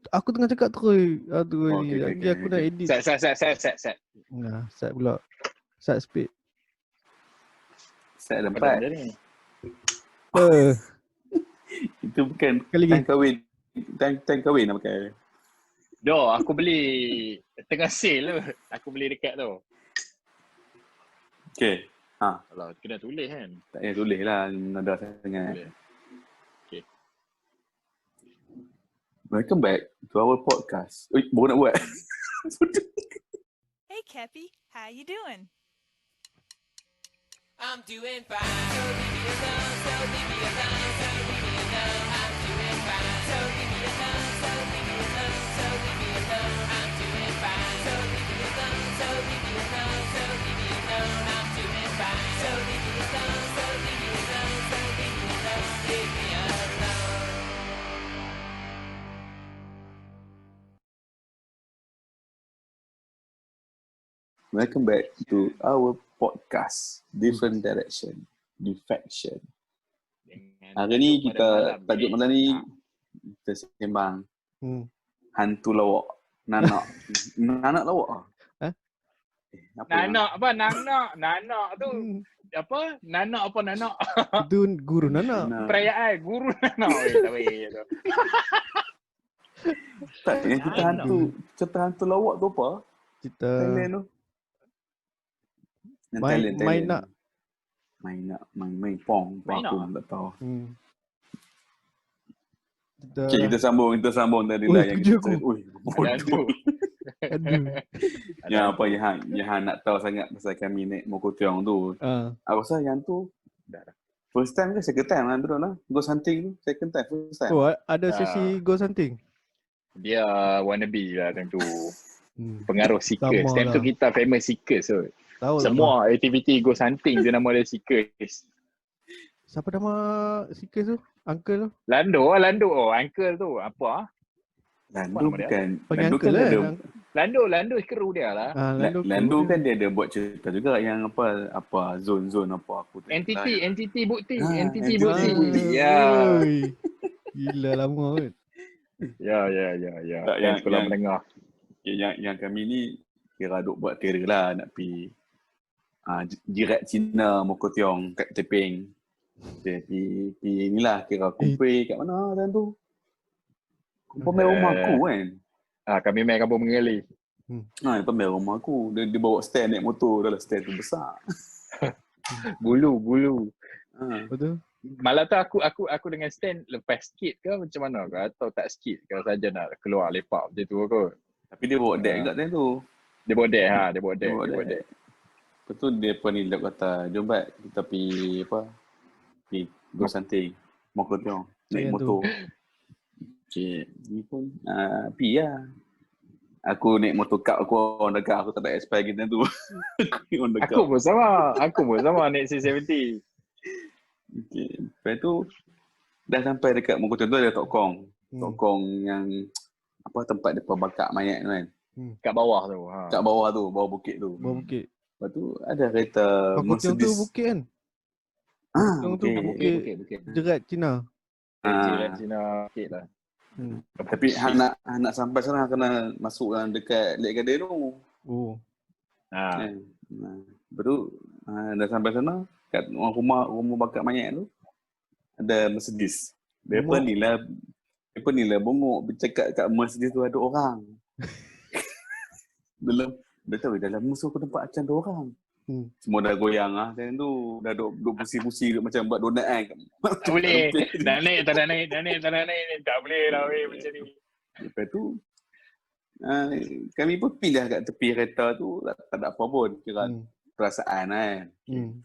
aku tengah cakap terus. Aduh ni. Okay, Lagi aku nak edit. Set. Nah, set pula. Set speed. Set ada Pada 4. benda ni. Itu bukan Sekali lagi. Time kahwin nak pakai. Doh, aku beli tengah sale tu. Aku beli dekat tu. Okay. Kalau kena tulis kan. Tak payah tulis lah. Nada sangat. Tulis. Okay. Welcome back to our podcast. Baru nak buat. Hey, Kepi, how you doing? I'm doing fine. So leave me alone, so leave me alone, so leave me alone. I'm doing fine. So leave me alone, so leave me alone, so leave me alone. I'm doing fine. So leave me alone, so leave me alone, so leave me alone. I'm doing fine. So leave me alone, so leave me alone, so leave me alone, leave me alone. Welcome back to our podcast. Different Direction. Defection. Hari ni kita tajuk malam ni kita sembang hantu lawak. Nanak lawak. Nanak tu apa? Nanak. Itu guru Nanak. Perayaan guru Nanak. Tak baik tu. Tak, yang cerita hantu lawak tu apa? Kita Thailand tu. Main pong. Aku tak tahu. Okay, kita sambung tadi lah yang kita bodoh. Aduh. Yang apa yang nak tahu sangat pasal kami naik Mokotiong tu. Aku rasa yang tu first time ke second time lah dulu lah. Ghost hunting tu second time, first time. Oh, ada sesi ghost hunting. Dia wannabe lah time tu. Pengaruh seekers. Sama Time lah. tu kita famous seekers tu. Tahu Semua aktiviti ghost hunting dia nama dia seekers. Siapa nama seekers tu? Uncle tu? Lando. Oh, uncle tu. Apa? Landu bukan. Panggil Landu uncle kan lah. ada. Lando kru dia lah. Landu kan dia ada buat cerita juga yang apa zone apa aku tak Entity bukti. entity Entity bukti. Ya. Oi. Gila lama kan. Ya. Tak, Yang sekolah menengah. Yang kami ni kira duk buat terror lah nak pergi jirat Cina Mokotiong kat Teping. Pergi inilah kira kumpul kat mana time tu. Kumpul main rumah aku kan. Kami main kampung mengali. Itu main rumah aku. Dia bawa stand naik motor. Dah lah stand tu besar. Bulu. Betul. Malah tu aku dengan stand lepas sikit ke macam mana ke atau tak sikit ke saja nak keluar lepak macam tu kot. Tapi dia bawa deck kat time tu. Dia bawa deck. Lepas tu dia pun ni lap kata, jom bat kita pergi pergi ghost hunting Mokotiong naik motor. Cik, ni pun pergi lah. Aku naik motor kap aku on the car, aku tak ada expire kita tu. Aku pun sama naik C70. Okay. Lepas tu dah sampai dekat Mokotiong tu ada Tokong. Tokong yang tempat depan bakar mayat tu kan. Kat bawah tu. Kat bawah tu, bawah bukit tu. Bawah bukit. Lepas tu ada kereta Mokotiong tu Mercedes. bukit kan? Mokotiong tu bukit jerat Cina. Jiran Cina sikit lah. Tapi nak sampai sana kena masuk dekat Lake Garden tu. Oh. Lepas tu dah sampai sana kat rumah bakar mayat tu ada Mercedes. Dia pun ni lah bongok bercakap kat Mercedes tu ada orang. Dalam musuh aku nampak macam ada orang. Semua dah goyang lah time tu. Dah duk pusi-pusi duk macam buat donat kan. Tak boleh. Dah naik. Tak boleh lah macam ni. Lepas tu kami pun pindah kat tepi kereta tu. Tak ada apa pun. Kira perasaan kan.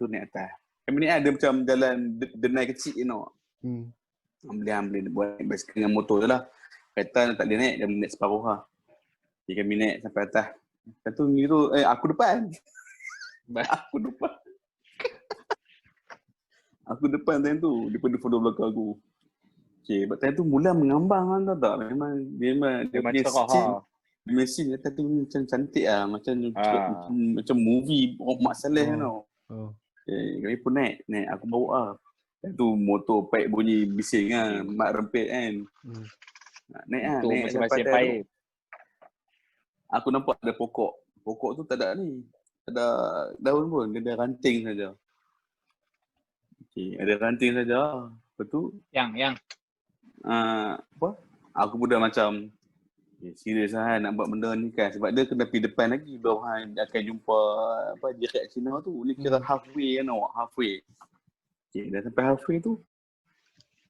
Tu naik atas. Kami ni ada macam jalan denai kecil you know. Ambil buat basikal dengan motor je lah. Kereta tak boleh naik. Dia boleh naik separuh lah. Jadi kami naik sampai atas. Lepas tu aku depan. Aku depan time tu. Dia pun follow belakang aku. Okay, time tu mula mengambang kan tahu tak? Memang dia punya scene. Dia punya scene kata tu macam cantik lah. Macam movie Mak Saleh kan tau. Okay, kami pun naik. Aku bawa lah. Time tu motor paik bunyi bising kan. Mak rempit kan. Untuk naik musim-musim daripada tu. pahit. Aku nampak ada pokok. Pokok tu tak ada ni. Tak ada daun pun. Dia ada ranting saja. Okey, ada ranting saja. Lepas tu, Yang. apa? Aku pun dah macam, serius lah nak buat benda ni kan. Sebab dia kena pergi depan lagi. Baru dia akan jumpa apa jirat Cina tu. Ni kira halfway kan awak. Halfway. Okay, dah sampai halfway tu.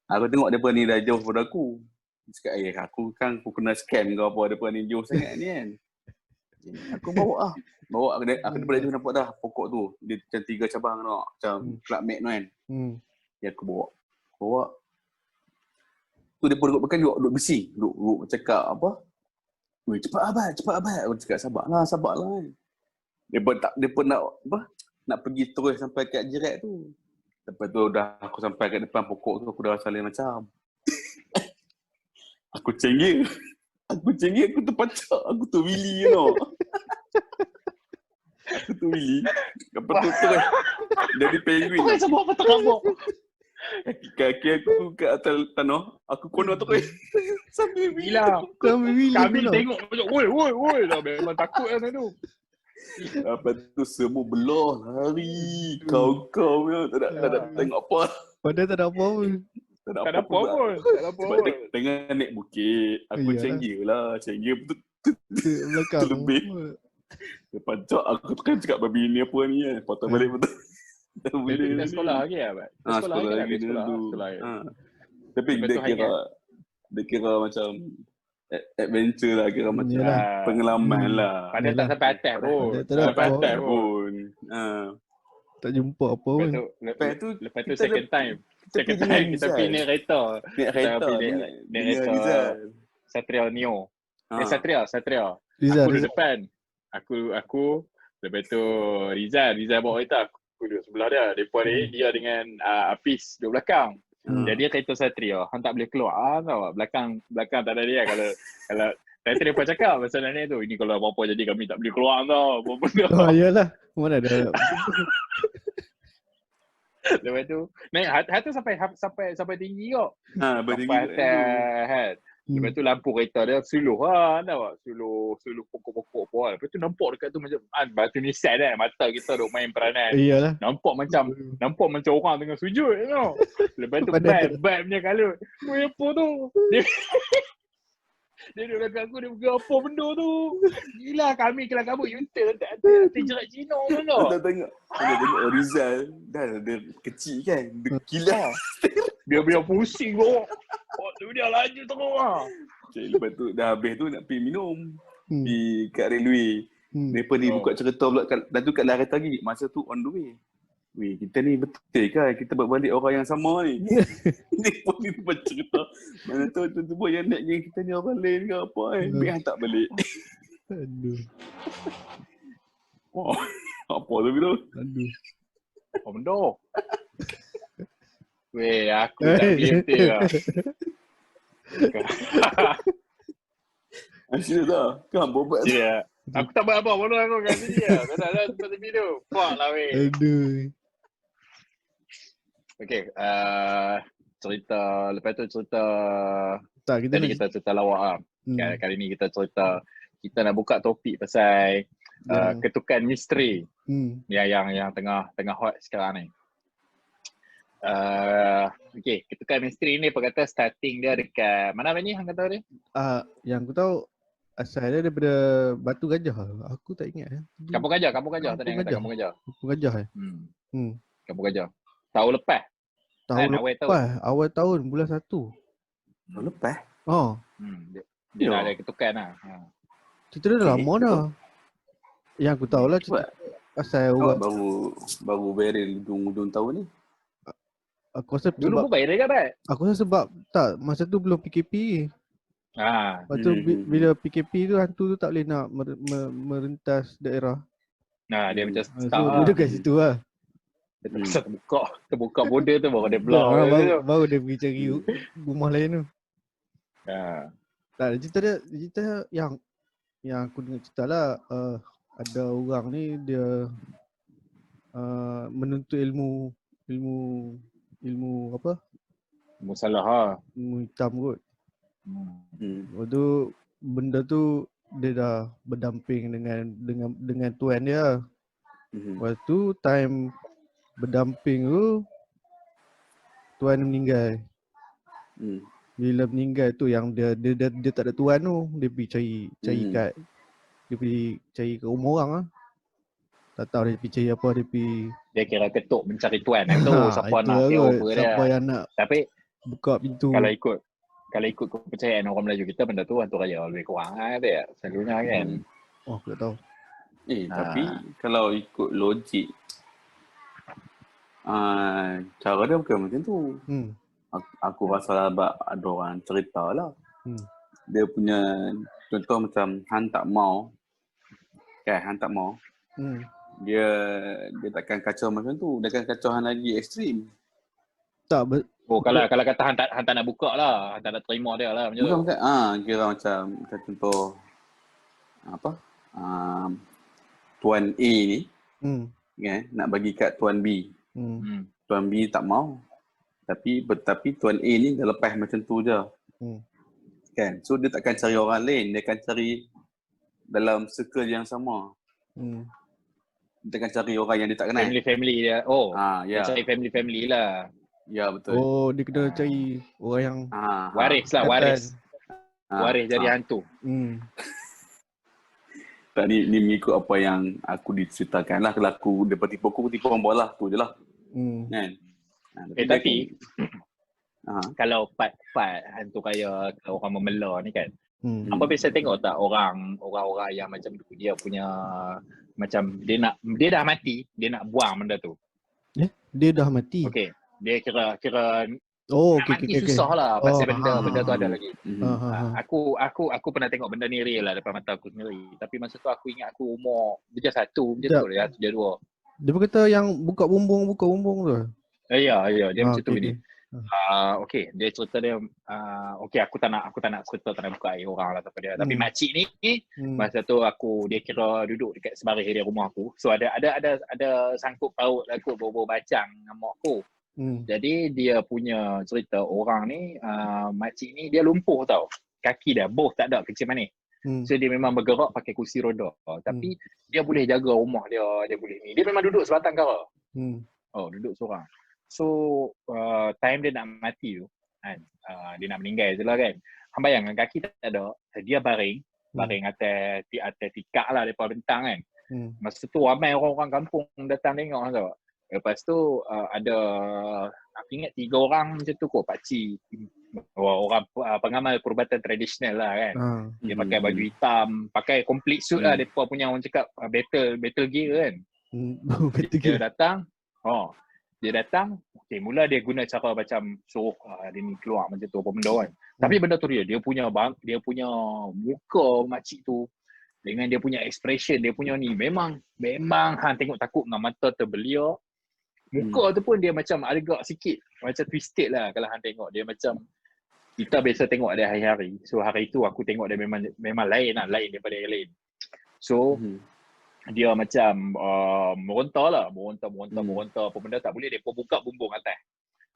Aku tengok dia ni dah jauh pada aku. Cakap, aku kan aku kena scam ke apa. Dia ni jauh sangat ni kan. Aku bawa lah. Aku daripada jauh nampak dah pokok tu. Dia macam 3 cabang tau. Macam Club Med tu kan. Ya aku bawa. Tu dia pun duduk makan duduk besi. Duduk cakap apa. Weh, cepat abad. Aku cakap sabarlah kan. Dia pun nak apa? Nak pergi terus sampai kat jirat tu. Lepas tu dah aku sampai kat depan pokok tu aku dah saling macam. Aku cenggir, aku terpacak. Aku tu Willy tau. Aku tu Willy. Lepas tu terus dari penguin. Kau semua apa terkabuk? Kaki aku kat atas tanah. Aku kono terus. Sambil Willy. Gila. Kami tengok macam woi dah memang takut kan tu. Lepas tu semua belah lari. Kau ya. Tak ada tengok apa. Padahal tak ada apa pun. Tak ada apa pun. Tengah naik bukit. Aku cenggir lah. Cenggir betul. Belakang. Lebih. Lepas tu aku kan cakap babi ni apa ni kan. Potong balik betul. Kita sekolah lagi lah, Abad. Sekolah lagi dulu. Tapi dia kira macam adventure lah, kira macam pengalaman lah. Padahal tak sampai atas pun. Sampai atas pun. Tak jumpa apa pun. Lepas tu second time kita pergi naik kereta. Naik kereta Satria Neo. Satria. Aku duduk depan. Aku lepas tu Rizal bawa kereta. Aku duduk sebelah dia. Dia dengan Hafiz duduk belakang. Jadi kereta Satria, hang tak boleh keluar tau. Belakang tak ada dia. Kalau Satria pun cakap masalahnya tu. Ini kalau apa-apa jadi kami tak boleh keluar tau. Apa benda. Oh iyalah. Mana ada. Lepas tu naik hatu sampai tinggi kok. Sampai atas. Lepas tu lampu kereta dia suluh lah, tahu tak? Suluh pokok-pokok apa. Lepas tu nampak dekat tu macam batu nisan kan. Mata kita duk main peranan. Iyalah. Nampak macam orang tengah sujud tau. Lepas tu bad punya kalut. Weh apa tu? Dia duduk dekat aku, dia pergi apa benda tu? Gila kami kelang kabut U-turn tak jerat Cina pun tau. Dah tengok Rizal. Dah dia kecil kan. Dia kilat. Dia pusing kok. Tu dia laju terus lah. Lepas tu dah habis tu nak pergi minum. Di kat railway. Mereka ni buka cerita pula. Dah tu kat larat lagi. Masa tu on the way. Weh, kita ni betul kan? Kita berbalik orang yang sama ni. Ni pun ni buat cerita. Mana tahu tiba-tiba yang naik geng kita ni orang lain ke apa kan? Biar hantar balik. Aduh. Wah, apa tu bila? Aduh. Apa benda? Weh, aku tak boleh betul lah. Serius tak? Kan bobat. Ya. Aku tak buat apa, bodoh aku kat sini lah. Kau tak ada tempat TV tu. Fuck lah weh. Aduh. Okay, lepas tu cerita Tak, tadi kita cerita lawak lah. Kali ni kita cerita, kita nak buka topik pasal ketukan misteri yang tengah hot sekarang ni. Okay, ketukan misteri ni apa kata starting dia dekat mana ni hang kata dia? Yang aku tahu asal dia daripada Batu Gajah. Aku tak ingat. Kampung Gajah tadi yang kata Kampung Gajah. Kampung Gajah Kampung Gajah. Tahun lepas. Awal tahun bulan 1. Tahun lepas? Oh. Dia dah ada ketukan lah. Cerita dia dah lama dah. Yang aku tahulah cerita asal orang baru viral hujung tahun ni. Aku rasa dulu pun viral ke tak? Aku rasa sebab tak masa tu belum PKP. Lepas tu bila PKP tu hantu tu tak boleh nak merentas daerah. Dia macam start lah. Dia dekat situ lah. Terbuka border tu baru dia block. Baru dia pergi cari rumah lain tu. Tak, cerita yang aku dengar cerita lah. Ada orang ni dia menuntut ilmu apa? Ilmu salah lah. Ilmu hitam kot. Lepas tu benda tu dia dah berdamping dengan tuan dia. Lepas tu time berdamping tu tuan meninggal. Bila meninggal tu yang dia tak ada tuan tu, dia pergi cari kat dia pergi cari kat rumah orang lah. Tak tahu dia pergi cari apa, dia kira ketuk mencari tuan tu siapa nak take over dia. Siapa yang nak tapi buka pintu. Kalau ikut kepercayaan orang Melayu kita, benda tu hantu raya lebih kurang dia selalunya kan. Oh, aku tak tahu. Tapi kalau ikut logik cara dia bukan macam tu. Aku rasa ada orang cerita lah. Dia punya contoh macam Han tak mau. Han tak mau. Dia takkan kacau macam tu. Dia akan kacau Han lagi ekstrim. Kalau kata Han tak nak buka lah, Han tak nak terima dia lah macam tu. Bukan. Kira macam contoh apa? Tuan A ni nak bagi kat Tuan B. Tuan B tak mau. Tapi Tuan A ni dah lepas macam tu je. Kan? So dia takkan cari orang lain, dia akan cari dalam circle yang sama. Dia akan cari orang yang dia tak kenal. Family dia. Dia cari family lah. Ya, betul. Dia kena cari orang yang waris lah, waris. Waris jadi hantu. Tak, ni mengikut apa yang aku diceritakan lah. Kalau aku dapat tipu orang bawah lah. Tu je lah. Kan? Tapi kalau part hantu kaya orang memela ni kan, apa biasa tengok tak orang-orang yang macam tu, dia punya macam dia dah mati, dia nak buang benda tu. Dia dah mati. Okey. Dia kira okey. Susah lah pasal benda tu ada lagi. Aku pernah tengok benda ni real lah depan mata aku sendiri. Tapi masa tu aku ingat aku umur dia 1 macam tu lah, dia 2. Dia berkata yang buka bumbung tu. Ya, dia macam tu ni. Okey, dia cerita dia aku tak nak cerita, tak nak buka air orang lah apa dia. Tapi makcik ni masa tu dia kira duduk dekat sebaris dia rumah aku. So ada sangkut paut lah aku bobo bacang dengan mak aku. Jadi dia punya cerita orang ni, makcik ni dia lumpuh tau. Kaki dah both tak ada kecil manis. So dia memang bergerak pakai kursi roda. Tapi dia boleh jaga rumah dia boleh ni. Dia memang duduk sebatang kara. Duduk seorang. So time dia nak mati tu kan, dia nak meninggal je lah kan. Hang bayangkan kaki tak ada, dia baring atas tikar lah depan bentang kan. Masa tu ramai orang-orang kampung datang tengok tau. Lepas tu ada aku ingat 3 orang macam tu kot, pakcik, orang pengamal perubatan tradisional lah kan. Dia pakai baju hitam, pakai complete suit lah, depa punya orang cakap battle gear kan. Dia datang, okey, mula dia guna cara macam suruh dia ni keluar macam tu apa benda kan. Tapi benda tu dia punya muka makcik tu dengan dia punya expression, dia punya ni memang hang tengok takut dengan mata terbeliak. Muka tu pun dia macam agak sikit macam twisted lah kalau hang tengok. Dia macam kita biasa tengok dia hari-hari. So hari tu aku tengok dia memang lain daripada yang lain. So dia macam meronta apa benda tak boleh, depa buka bumbung atas.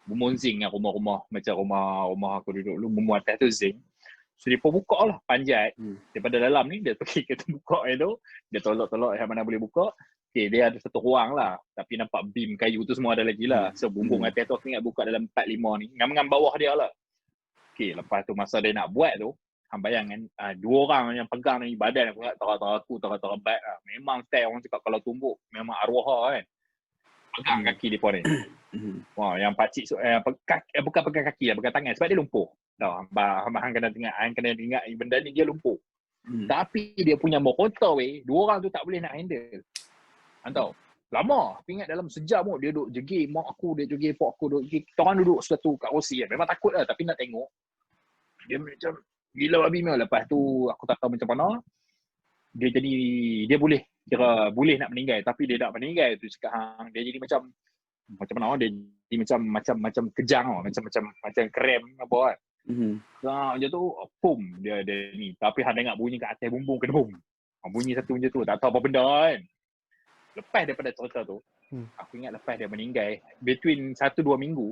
Bumbung zinc dengan rumah-rumah macam rumah aku duduk dulu, bumbung atas tu zinc. So depa buka lah, panjat daripada dalam ni, dia pergi ke buka tu, dia tolak yang mana boleh buka. Okay, dia ada satu ruang lah, tapi nampak beam kayu tu semua ada lagi lah. So bumbung atas tu aku ingat buka dalam 4-5 ni, dengan bawah dia lah. Okay, lepas tu masa dia nak buat tu, hang bayangkan 2 orang yang pegang ni badan aku ingat tara-tara bat lah. Memang style orang cakap kalau tumbuk memang arwah lah kan. Pegang kaki dia pun ni. Wah, yang pakcik bukan pegang kaki lah, pegang tangan sebab dia lumpuh. Tahu, hang kena ingat benda ni dia lumpuh. Tapi dia punya motor 2 orang tu tak boleh nak handle. Hang tahu, lama. Aku ingat dalam sejam tu dia duduk jegir mak aku, dia jegir pak aku, kita orang duduk satu kat kursi kan. Memang takut lah, tapi nak tengok. Dia macam gila babi memang. Lepas tu aku tak tahu macam mana dia boleh nak meninggal, tapi dia tak meninggal tu sekarang. Dia jadi macam mana dia jadi macam kejang macam krem apa kan. Macam tu pum dia ni, tapi hang dengar bunyi kat atas bumbung kena bum. Bunyi satu macam tu, tak tahu apa benda kan. Lepas daripada cerita tu, aku ingat lepas dia meninggal between 1-2 minggu,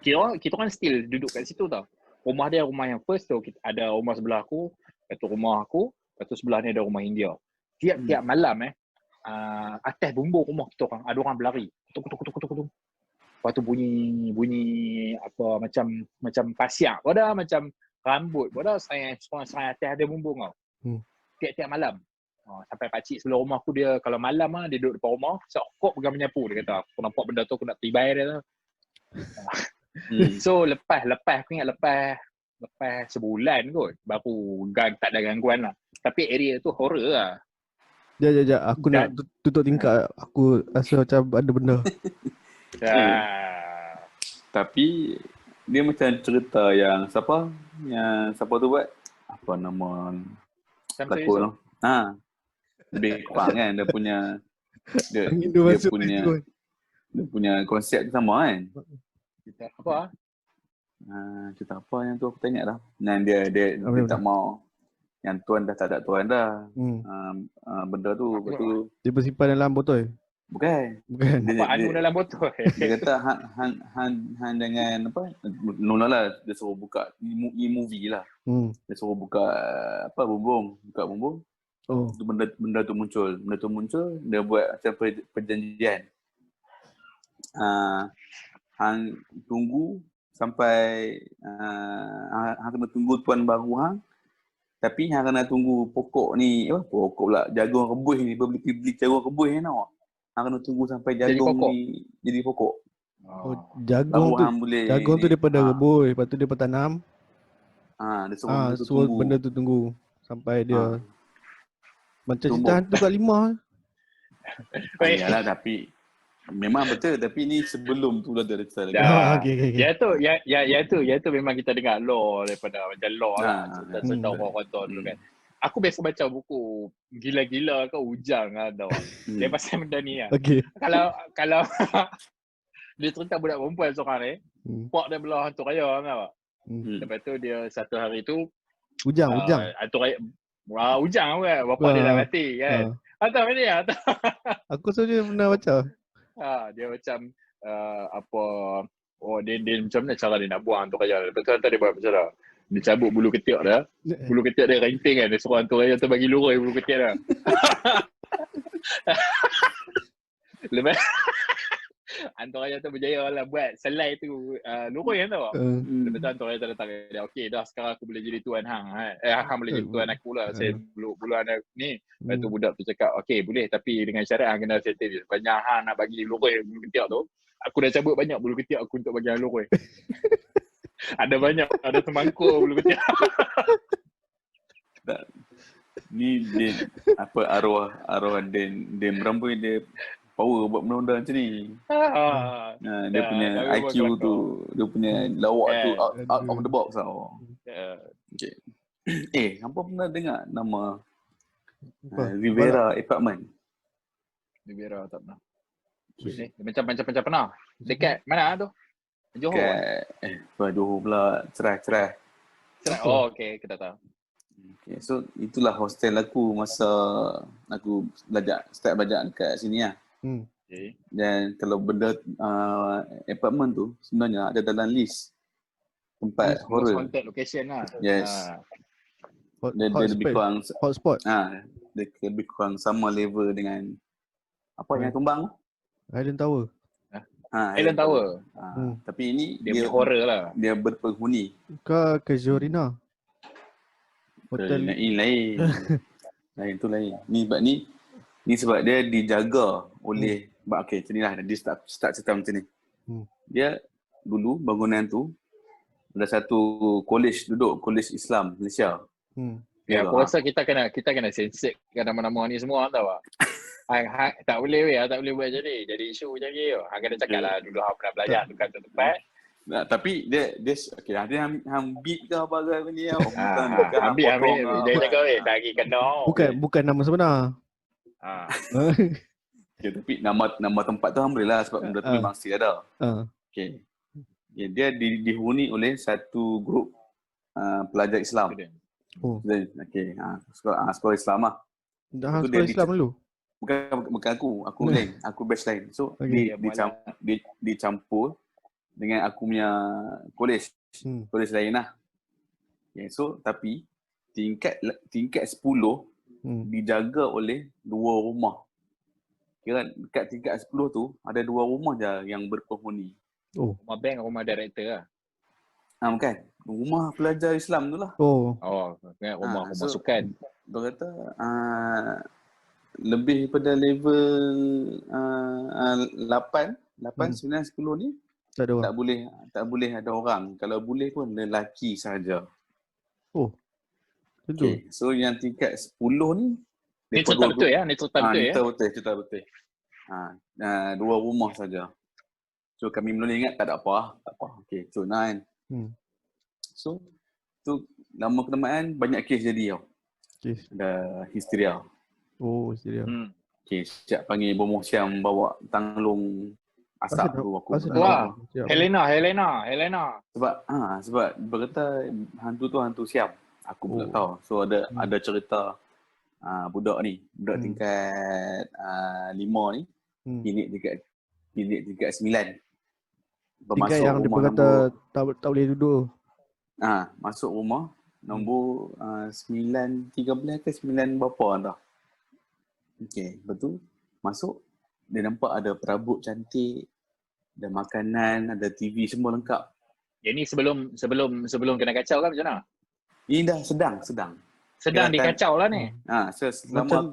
kita orang still duduk kat situ tau. rumah dia rumah yang first tu, ada rumah sebelah aku, lepas tu rumah aku, lepas tu sebelah ni ada rumah India. Tiap-tiap malam atas bumbung rumah kita orang, ada orang berlari. Kutuk. Lepas tu bunyi apa macam pasiak, ada macam rambut, ada serai atas ada bumbung tau. Tiap-tiap malam. Sampai pakcik sebelah rumah aku dia kalau malam dia duduk depan rumah, kok pegang menyapu, dia kata aku nampak benda tu aku nak tibai dia tu. So lepas aku ingat lepas sebulan kot baru tak ada gangguan lah. Tapi area tu horror lah. Sekejap. Aku nak tutup tingkap. Aku rasa macam ada benda. Tapi dia macam cerita yang siapa tu buat apa nama pelakon tu. Lebih kurang kan dia punya konsep tu sama kan. Kita apa? Cerita apa yang tu aku tanya dah. Dia tak mau yang tuan dah tak ada tuan dah. Benda tu lepas tu dia bersimpan dalam botol. Bukan. Apa anu dalam botol. Dia kata han dengan apa? Lah dia suruh buka e-movie lah. Dia suruh buka bumbung. Tu benda tu muncul. Dia buat macam perjanjian. Hang tunggu sampai hang kena tunggu tuan baru hang. Tapi hang kena tunggu pokok ni, pokok pula, jagung rebus ni, beli jagung rebus ni tau. Hang kena tunggu sampai jagung ni jadi pokok. Jagung tu daripada rebus, lepas tu dia tanam. Dia suruh benda tu tunggu sampai dia macam cerita hantu kat Lima. Yalah, tapi memang betul, tapi ni sebelum tu dah ada cerita lagi. Okay. Ya tu memang kita dengar law daripada macam law lah. Cerita orang tu dulu kan. Aku biasa baca buku gila-gila ke Ujang lah tau. Dia pasal benda ni lah. Okay. Kalau dia cerita budak perempuan seorang ni, pak dia belah hantu raya kan. Lepas tu dia satu hari tu Ujang. Hantu raya Ujang kan, bapak dia dah mati kan. Atau ni atau aku saja pernah baca. Dia macam dia macam mana cara dia nak buang hantu raya. Lepas tu dia buat macam dah. Dia cabut bulu ketiak dia. Bulu ketiak dia rinting kan. Dia suruh hantu raya tu bagi lurus bulu ketiak dia. Lepas hantu raya tu berjaya lah buat selai tu lurus kan tau. Lepas tu hantu raya tu datang dia. Okey dah, sekarang aku boleh jadi tuan hang. Hang boleh jadi tuan aku lah. Saya bulu anak ni. Lepas tu budak tu cakap okey boleh, tapi dengan syarat hang kena settle. Banyak hang nak bagi lurus bulu ketiak tu, aku dah cabut banyak bulu ketiak aku untuk bagi hang lurus. Ada banyak, ada semangkuk bulu ketiak. Ni dia arwah Dan Rambut dia power buat benda-benda macam ni. Dia punya IQ tu, dia punya lawak tu out of the box tau. Okay. Hampa pernah dengar nama Rivera Apartment? Rivera tak pernah. Macam pernah. Dekat mana tu? Johor. Johor pula, cerah. Oh, okey, kita tahu. Okay, so itulah hostel aku masa aku start belajar dekat sini lah. Okay. Dan kalau benda apartment tu sebenarnya ada dalam list tempat horror. Haunted location lah. Yes. Dia lebih kurang hotspot. Dia lebih kurang sama level dengan apa yang tumbang? Island Tower. Island Tower. Tapi ini dia horror lah. Dia berpenghuni. Ke Jorina. Hotel lain. Lain tu lain. Ni sebab dia dijaga oleh okey, macam inilah dia start cerita macam ni. Dia dulu bangunan tu ada satu college Islam Malaysia. Ya, aku rasa kita kena sensor nama-nama ni semua tahu tak? Tak boleh buat jadi isu macam ni. Hang kena cakap lah dulu hang pernah belajar tu kat tempat. Tapi dia okey lah, dia hang beat ke apa ke ni tau. Ambil dia cakap dah pergi kena. Bukan nama sebenar. Okay, tapi nama tempat tu hang boleh lah sebab benda tu memang still ada. Okey. Dia dihuni oleh satu grup pelajar Islam. Okey, sekolah Islam lah. Dah sekolah Islam dulu. Bukan aku lain. Aku batch lain. So dicampur dengan aku punya college lain lah. Okay, so tapi tingkat 10 dijaga oleh 2 rumah. Kira dekat tingkat 10 tu ada 2 rumah je yang berpenghuni. Rumah bank, rumah director lah. Bukan. Rumah pelajar Islam tu lah. Ingat rumah sukan. Dia kata lebih pada level 8, 9, 10 ni tak boleh ada orang. Kalau boleh pun lelaki saja. Betul. Okay. So yang tingkat 10 ni Ni cerita betul ya? Ni cerita betul ya? Cerita betul. 2 rumah saja. So kami mula ingat tak ada apa. Okay, so kan. So tu lama kelamaan banyak kes jadi tau. Ada histeria. Histeria. Okay, siap panggil Bomoh Siam bawa tanglung asap tu aku. Wah, Helena. Sebab berkata hantu tu hantu Siam. Aku pun tak tahu. So ada cerita budak tingkat 5 ni, bilik tingkat 9. Tingkat yang dia kata tak boleh duduk. Masuk rumah nombor 9, 13 ke 9 berapa dah. Okay, betul. Masuk, dia nampak ada perabot cantik, ada makanan, ada TV, semua lengkap. Yang ni sebelum kena kacau kan macam mana? Ini dah sedang. Sedang dikacau lah ni. Selama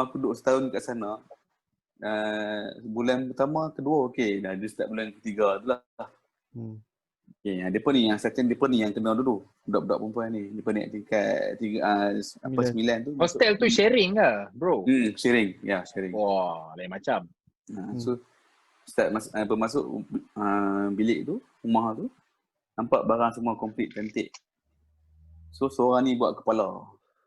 aku duduk setahun kat sana, bulan pertama, kedua okey. Dah dia start bulan ketiga tu lah. Okay, dia pun ni yang kena dulu. Budak-budak perempuan ni. Dia pun naik tingkat 9 tu. Hostel tu sharing ke, bro? Sharing. Ya, sharing. Wah, lain macam. So, start masuk bilik tu, rumah tu, nampak barang semua komplit, cantik. So, seorang ni buat kepala.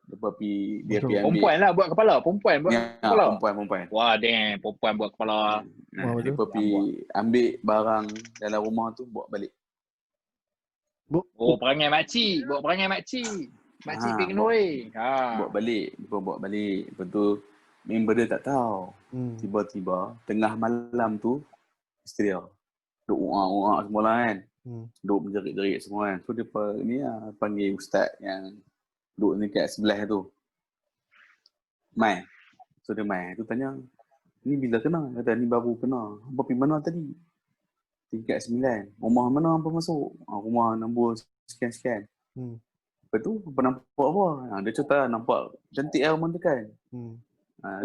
Dia pergi ambil. Perempuan lah buat kepala. Perempuan buat kepala. Perempuan. Wah, damn. Perempuan buat kepala. Dia pergi ambil barang dalam rumah tu, bawa balik. Perangai makcik. Bawa perangai makcik. Makcik pergi kenuri. Bawa balik. Lepas tu, member dia tak tahu. Tiba-tiba, tengah malam tu, histeria. Duk uak-uak semua lah kan. Duk menjerit-jerit semua kan. So, dia panggil ustaz yang duduk dekat sebelah tu. Mai. So dia mai. Tu tanya, ni bila kena? Kata ni baru kena. Hampa pergi mana tadi? Tingkat 9. Rumah mana hampa masuk? Rumah nombor sekian-sekian. Lepas tu, hampa nampak apa? Dia cerita nampak cantik lah rumah tu kan.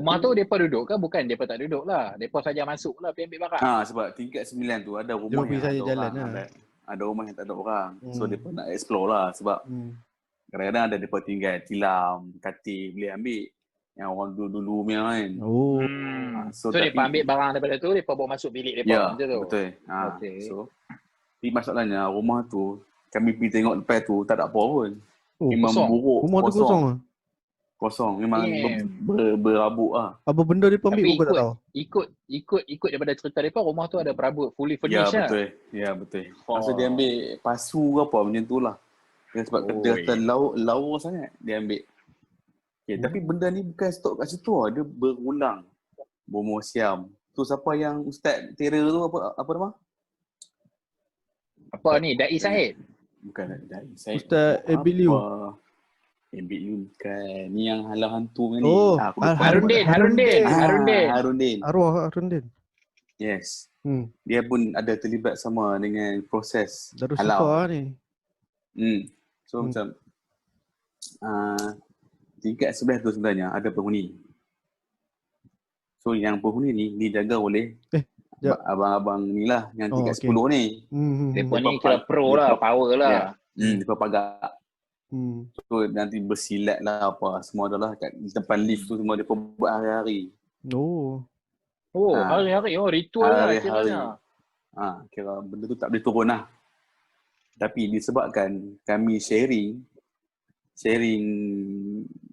Rumah tu mereka duduk ke? Bukan, mereka tak duduk lah. Mereka saja masuk lah pergi ambil barang. Sebab tingkat 9 tu ada rumah yang ada orang. Ada rumah yang tak ada orang. So mereka nak explore lah sebab kadang-kadang ada mereka tinggal tilam, katil, boleh ambil yang orang dulu-dulu punya kan. So mereka ambil barang daripada tu, mereka bawa masuk bilik mereka macam tu? Betul. So, tapi masalahnya rumah tu, kami pergi tengok lepas tu, tak ada apa pun. Memang buruk. Rumah tu kosong lah? Kosong. Memang berabuk lah. Apa benda dia ambil pun tak tahu? Ikut daripada cerita mereka, rumah tu ada perabot fully furnished lah. Ya, betul. Masa dia ambil pasu ke apa macam tu lah. Sebab dia kata lawa sangat, dia ambil. Okay, tapi benda ni bukan stok kat situ lah. Dia berulang. Bomoh Siam. Tu siapa yang Ustaz terror tu apa nama? Apa ni? Dai Syahid? Bukan Dai Syahid. Ustaz Ebiliu. Ebiliu bukan. Ni yang halau hantu ni. Harundin. Arwah Harundin. Yes. Dia pun ada terlibat sama dengan proses halau ni. So macam tingkat sebelah tu sebenarnya ada penghuni. So yang penghuni ni dijaga oleh abang-abang ni lah yang tingkat 10 ni. Mereka ni kira pro lah, power lah. Mereka pagak. So nanti bersilat lah apa semua adalah kat depan lift tu semua mereka buat hari-hari. Hari-hari. Ritual lah kiranya. Kira benda tu tak boleh turun lah. Tapi disebabkan kami sharing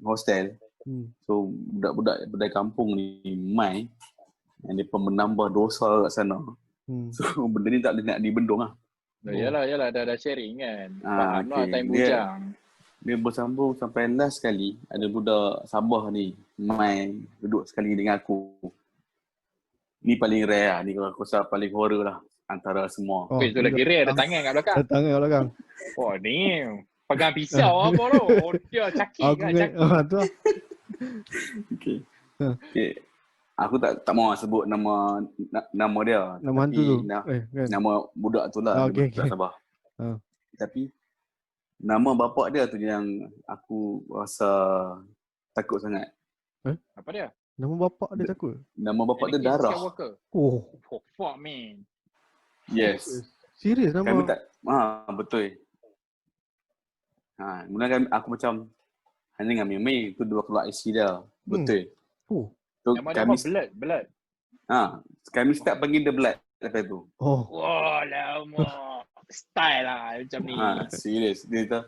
hostel. So budak-budak kampung ni mai yang dia pun menambah dosa kat sana. So benda ni tak boleh nak dibendung lah. Yalah dah sharing kan. Faham lah time bujang. Dia bersambung sampai last sekali ada budak Sabah ni mai duduk sekali dengan aku. Ni paling rare lah. Ni aku rasa paling horror lah antara semua. Itu lagi rare ada tangan kat belakang. Ada tangan kat belakang. Ni. Pegang pisau apa tu? Oh, dia cakik Aku kan, kan, cakik. tu lah. Okay. Aku tak mau sebut nama dia. Nama hantu tu. Kan. Nama budak tu lah. Okay. Sabah. Tapi nama bapak dia tu yang aku rasa takut sangat. Apa dia? Nama bapak dia takut? Nama bapak dia Anakin Darah. Skywalker. Oh. Oh, fuck man. Yes. Serius nama? Kami tak, betul. Mula aku macam hanya dengan Mimi tu dua keluar IC dia. Betul. Tu Nama dia apa? Blood. Kami start panggil dia Blood lepas tu. Oh. Wah, lama. Style lah macam ni. Serius. Dia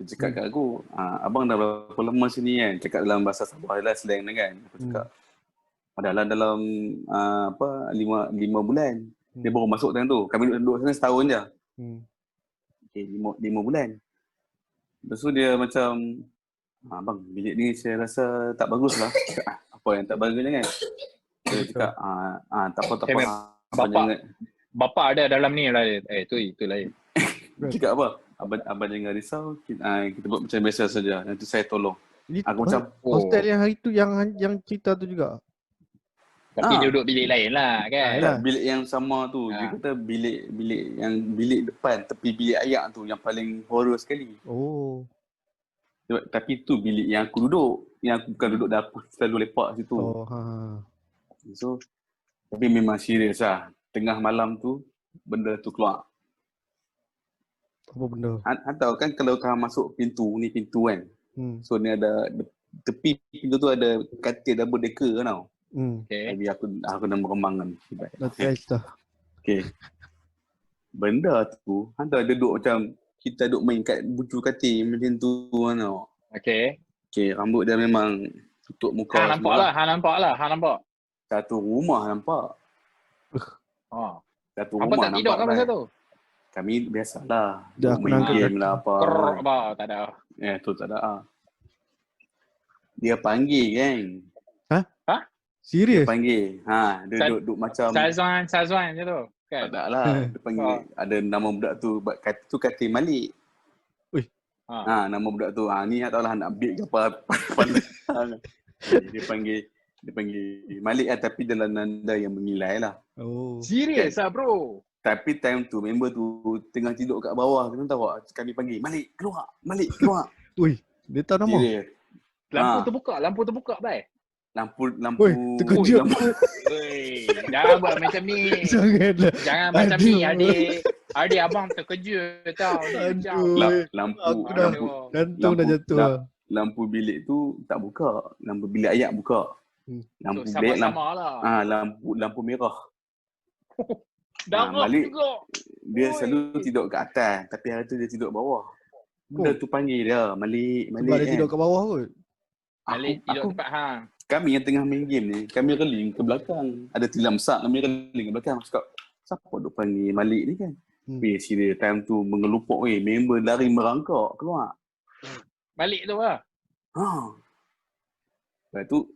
cakap kat aku, abang dah berapa lama sini kan? Cakap dalam bahasa Sabah lah, slang dia kan. Aku cakap, dalam 5 bulan. Dia baru masuk time tu. Kami duduk sana setahun je. Okay, 5 bulan. Lepas tu dia macam, abang, bilik ni saya rasa tak bagus lah. Apa yang tak bagus kan? Dia cakap, tak apa. Bapa ada dalam ni lah. Itu lain. Cakap apa? Abang jangan risau. Kita buat macam biasa saja. Nanti saya tolong. Aku macam, hostel yang hari tu yang cerita tu juga. Tapi dia duduk bilik lain lah kan. Bilik yang sama tu. Dia kata bilik depan tepi bilik ayak tu yang paling horror sekali. Oh. Tapi tu bilik yang aku duduk. Yang aku bukan duduk dapur, selalu lepak situ. So, tapi memang serius lah. Tengah malam tu, benda tu keluar. Apa benda? Tahu kan kalau kau masuk pintu kan. So ni ada tepi pintu tu ada katil double decker kan tau. Okay. Jadi aku dah meremang kan. Dah. Okay. Benda tu, hantar duduk macam kita duduk main kat bucu katil macam tu kan tau. Okay, rambut dia memang tutup muka. Hang nampak. Satu rumah nampak. Satu apa rumah tak tidur kan masa tu? Kami biasalah. Dah main game lah apa. Tak ada. Tu tak ada. Dia panggil kan. Serius? Dia panggil. Dia duduk macam Sazwan macam tu. Kan? Tak lah. Dia panggil. Ada nama budak tu. Tu katil Malik. Nama budak tu. Ni tak tahulah nak beat ke apa. Dia panggil Malik lah. Tapi dalam nanda yang mengilai lah. Oh. Serius lah bro. Tapi time tu member tu tengah tidur kat bawah. Kena tahu tak? Kami panggil Malik keluar. Ui, dia tahu nama. Lampu terbuka baik. Lampu terkejut. Jangan buat macam ni. Jangan macam ni adik. Adik abang terkejut tau. Jantung dah jatuh. Lampu bilik tu tak buka. Lampu bilik ayak buka. Lampu bilik lampu merah. Malik juga. Dia selalu tidur kat atas, tapi hari tu dia tidur kat bawah. Benda tu panggil dia, Malik. Sebab dia tidur kat bawah kot. Malik tidur tempat hang. Kami yang tengah main game ni, kami reling ke belakang. Ada tilam besar, kami reling ke belakang. Aku cakap, siapa duk panggil Malik ni kan? Serius, time tu mengelupuk, member lari merangkak keluar. Malik tu lah. Lepas tu,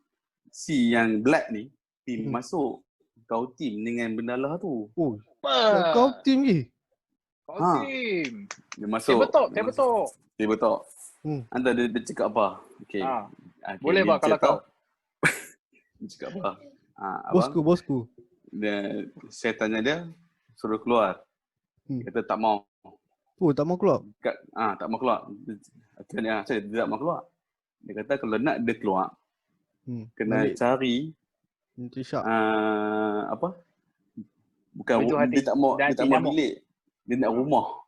si yang Blood ni, tim masuk. Kau tim dengan bendalah tu. Kau tim ni? Kau tim. Dia masuk. Dia betul. Anda dia cakap apa? Okay. Boleh tak kalau kau? Dia cakap apa? Bosku. Saya tanya dia, suruh keluar. Dia kata tak mau. Tak mau keluar? Tak mau keluar. Dia tak mau keluar. Dia kata kalau nak dia keluar, kena cari bukan dia tak mau bilik. Dia nak rumah.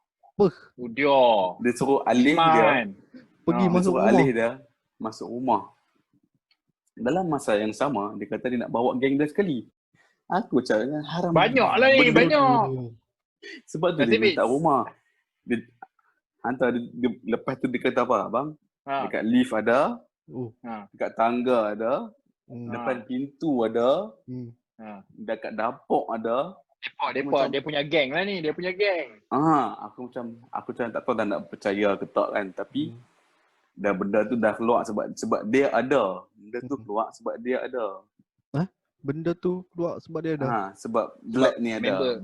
Dia suruh alih dia. Pergi masuk rumah. Alih dia masuk rumah. Dalam masa yang sama, dia kata dia nak bawa geng dia sekali. Aku cakap haram. Banyak lah ni, banyak. Sebab tu dia minta rumah. Dia hantar dia, lepas tu dia kata apa, abang? Dekat lift ada. Dekat tangga ada. Depan pintu ada. Dekat dapur ada. Depot dia punya geng lah ni, dia punya geng. Aku macam tak tahu dah nak percaya ke tak kan, tapi dah benda tu dah keluar sebab dia ada. Benda tu keluar sebab dia ada. Benda tu keluar sebab dia ada. Sebab Black ni ada.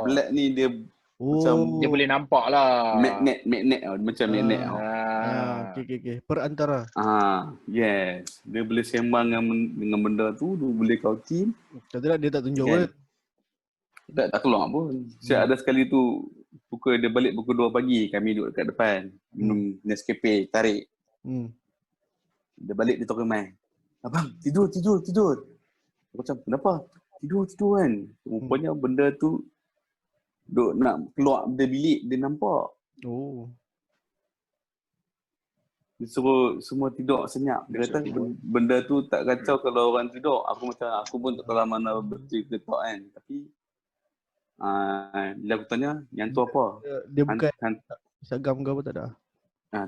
Black ni dia Oh. Dia boleh nampak lah. Magnet macam magnet. Okay. Perantara. Yes. Dia boleh sembang dengan benda tu, dia boleh kau team. Kata dia tak tunjuk Kan? kan? Tak keluar pun. Siap ada sekali tu dia balik pukul 2 pagi, kami duduk dekat depan minum Nescafe, tarik. Dia balik dia terus main. Abang, tidur. Aku macam, kenapa? Tidur kan. Rupanya benda tu duk nak keluar dari bilik, dia nampak. Oh. Dia suruh semua tidur senyap. Dia kata benda tu tak kacau kalau orang tidur. Aku pun tak tahu mana betul ke tak kan. Tapi bila aku tanya, yang tu apa? Dia bukan Instagram ke apa tak ada?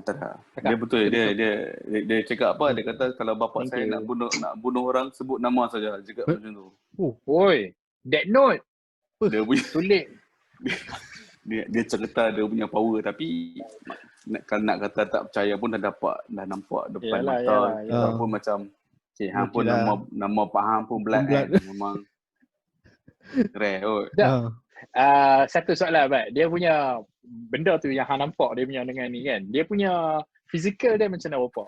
Tak ada. Dia betul. Dia cakap apa? Dia kata kalau bapa saya nak bunuh orang, sebut nama saja. Dia cakap macam tu. Oi, Death Note. Dia punya tulis. Dia cerita dia punya power, tapi kalau nak kata tak percaya pun dah nampak depan mata. Pun macam hang pun nama Pak Hang pun Blood kan. Memang rare kot. Satu soalan Abad. Dia punya benda tu yang hang nampak dia punya dengan ni kan. Dia punya fizikal dia macam mana apa?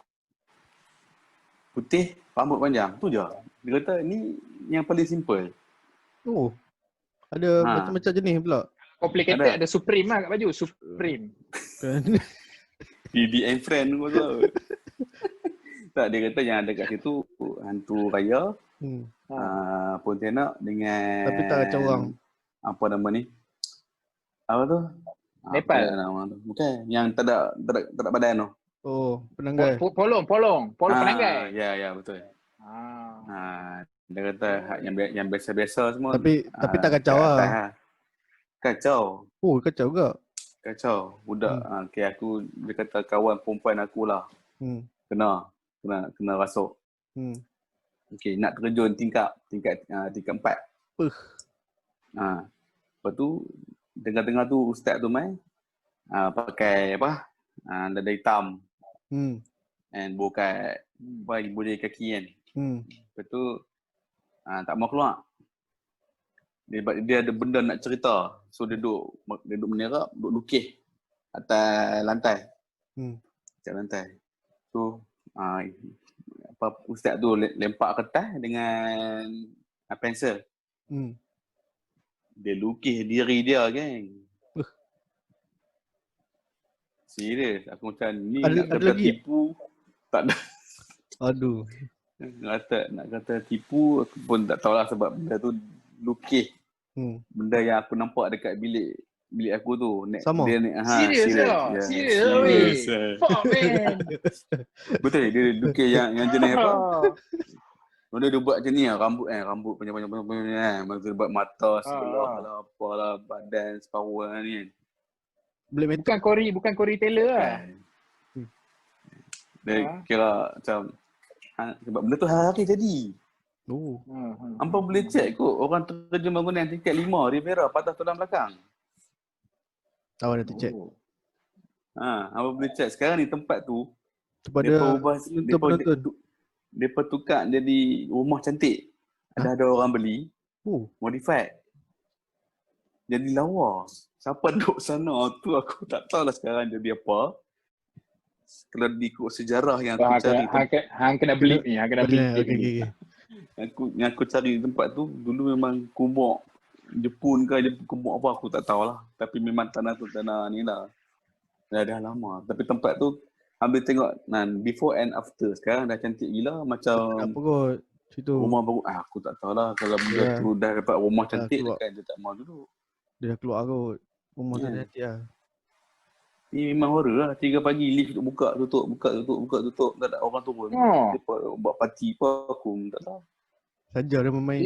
Putih, rambut panjang. Tu je. Dia kata ni yang paling simple. Oh. Ada macam-macam jenis pula. Complicated ada Supreme lah kat baju. Supreme. Didi and friend pun tu. Tak, dia kata yang ada kat situ hantu raya. Pontianak dengan tapi tak kacau orang. Apa nama ni? Apa tu? Nepal. Nama tu. Bukan, yang tak ada badan tu. Oh, penanggai. Polong penanggai. Ya, betul. Dia kata yang biasa-biasa semua. Tapi tak kacau lah. Kacau. Oh, kacau juga. Kacau. Budak. Dia kata kawan perempuan aku lah. Kena rasuk. Okay, nak terjun tingkat 4. Lepas tu tengah-tengah tu ustaz tu main pakai dada hitam. And buka boleh kaki kan. Lepas tu tak mau keluar. Dia ada benda nak cerita. So dia duduk menerap, duduk lukis atas lantai. Atas lantai. So ustaz tu lempak kertas dengan pensel. Dia lukis diri dia kan. Serius, aku macam ni nak kata tipu. Tak ada. Aduh. Nak kata tipu, aku pun tak tahulah sebab benda tu lukis. Benda yang aku nampak dekat bilik aku tu. Sama? Serius. Fuck man. Betul, dia lukis yang jenis apa? Dia buat macam ni rambut panjang-panjang masa dia buat mata sebelah lah, apalah, badan separuh ni kan. Bukan Corey Taylor lah. Dia kira macam sebab benda tu hari jadi. Hampa boleh check kot orang terjun bangunan tingkat 5 Rivera patah tulang belakang. Tahu ada check. Hampa boleh check sekarang ni tempat tu kepada depa tukar jadi rumah cantik. Ada orang beli. Modified. Jadi lawa. Siapa duduk sana tu aku tak tahulah sekarang jadi apa. Kalau diikut sejarah yang aku cari. Hang kena beli ni, hang kena beli. Okay. Aku cari tempat tu dulu memang kubur Jepun ke kubur apa aku tak tahulah. Tapi memang tanah tu tanah ni lah. Dah lama. Tapi tempat tu ambil tengok before and after. Sekarang dah cantik gila macam apa kot situ. Rumah baru aku tak tahulah kalau benda tu dah dapat rumah cantik kan dia tak mau duduk. Dia dah keluar kot. Rumah tu cantik lah. Ni memang horror lah. 3 pagi lift buka tutup. Tak ada orang turun. Dia buat parti apa aku tak tahu. Saja dia bermain.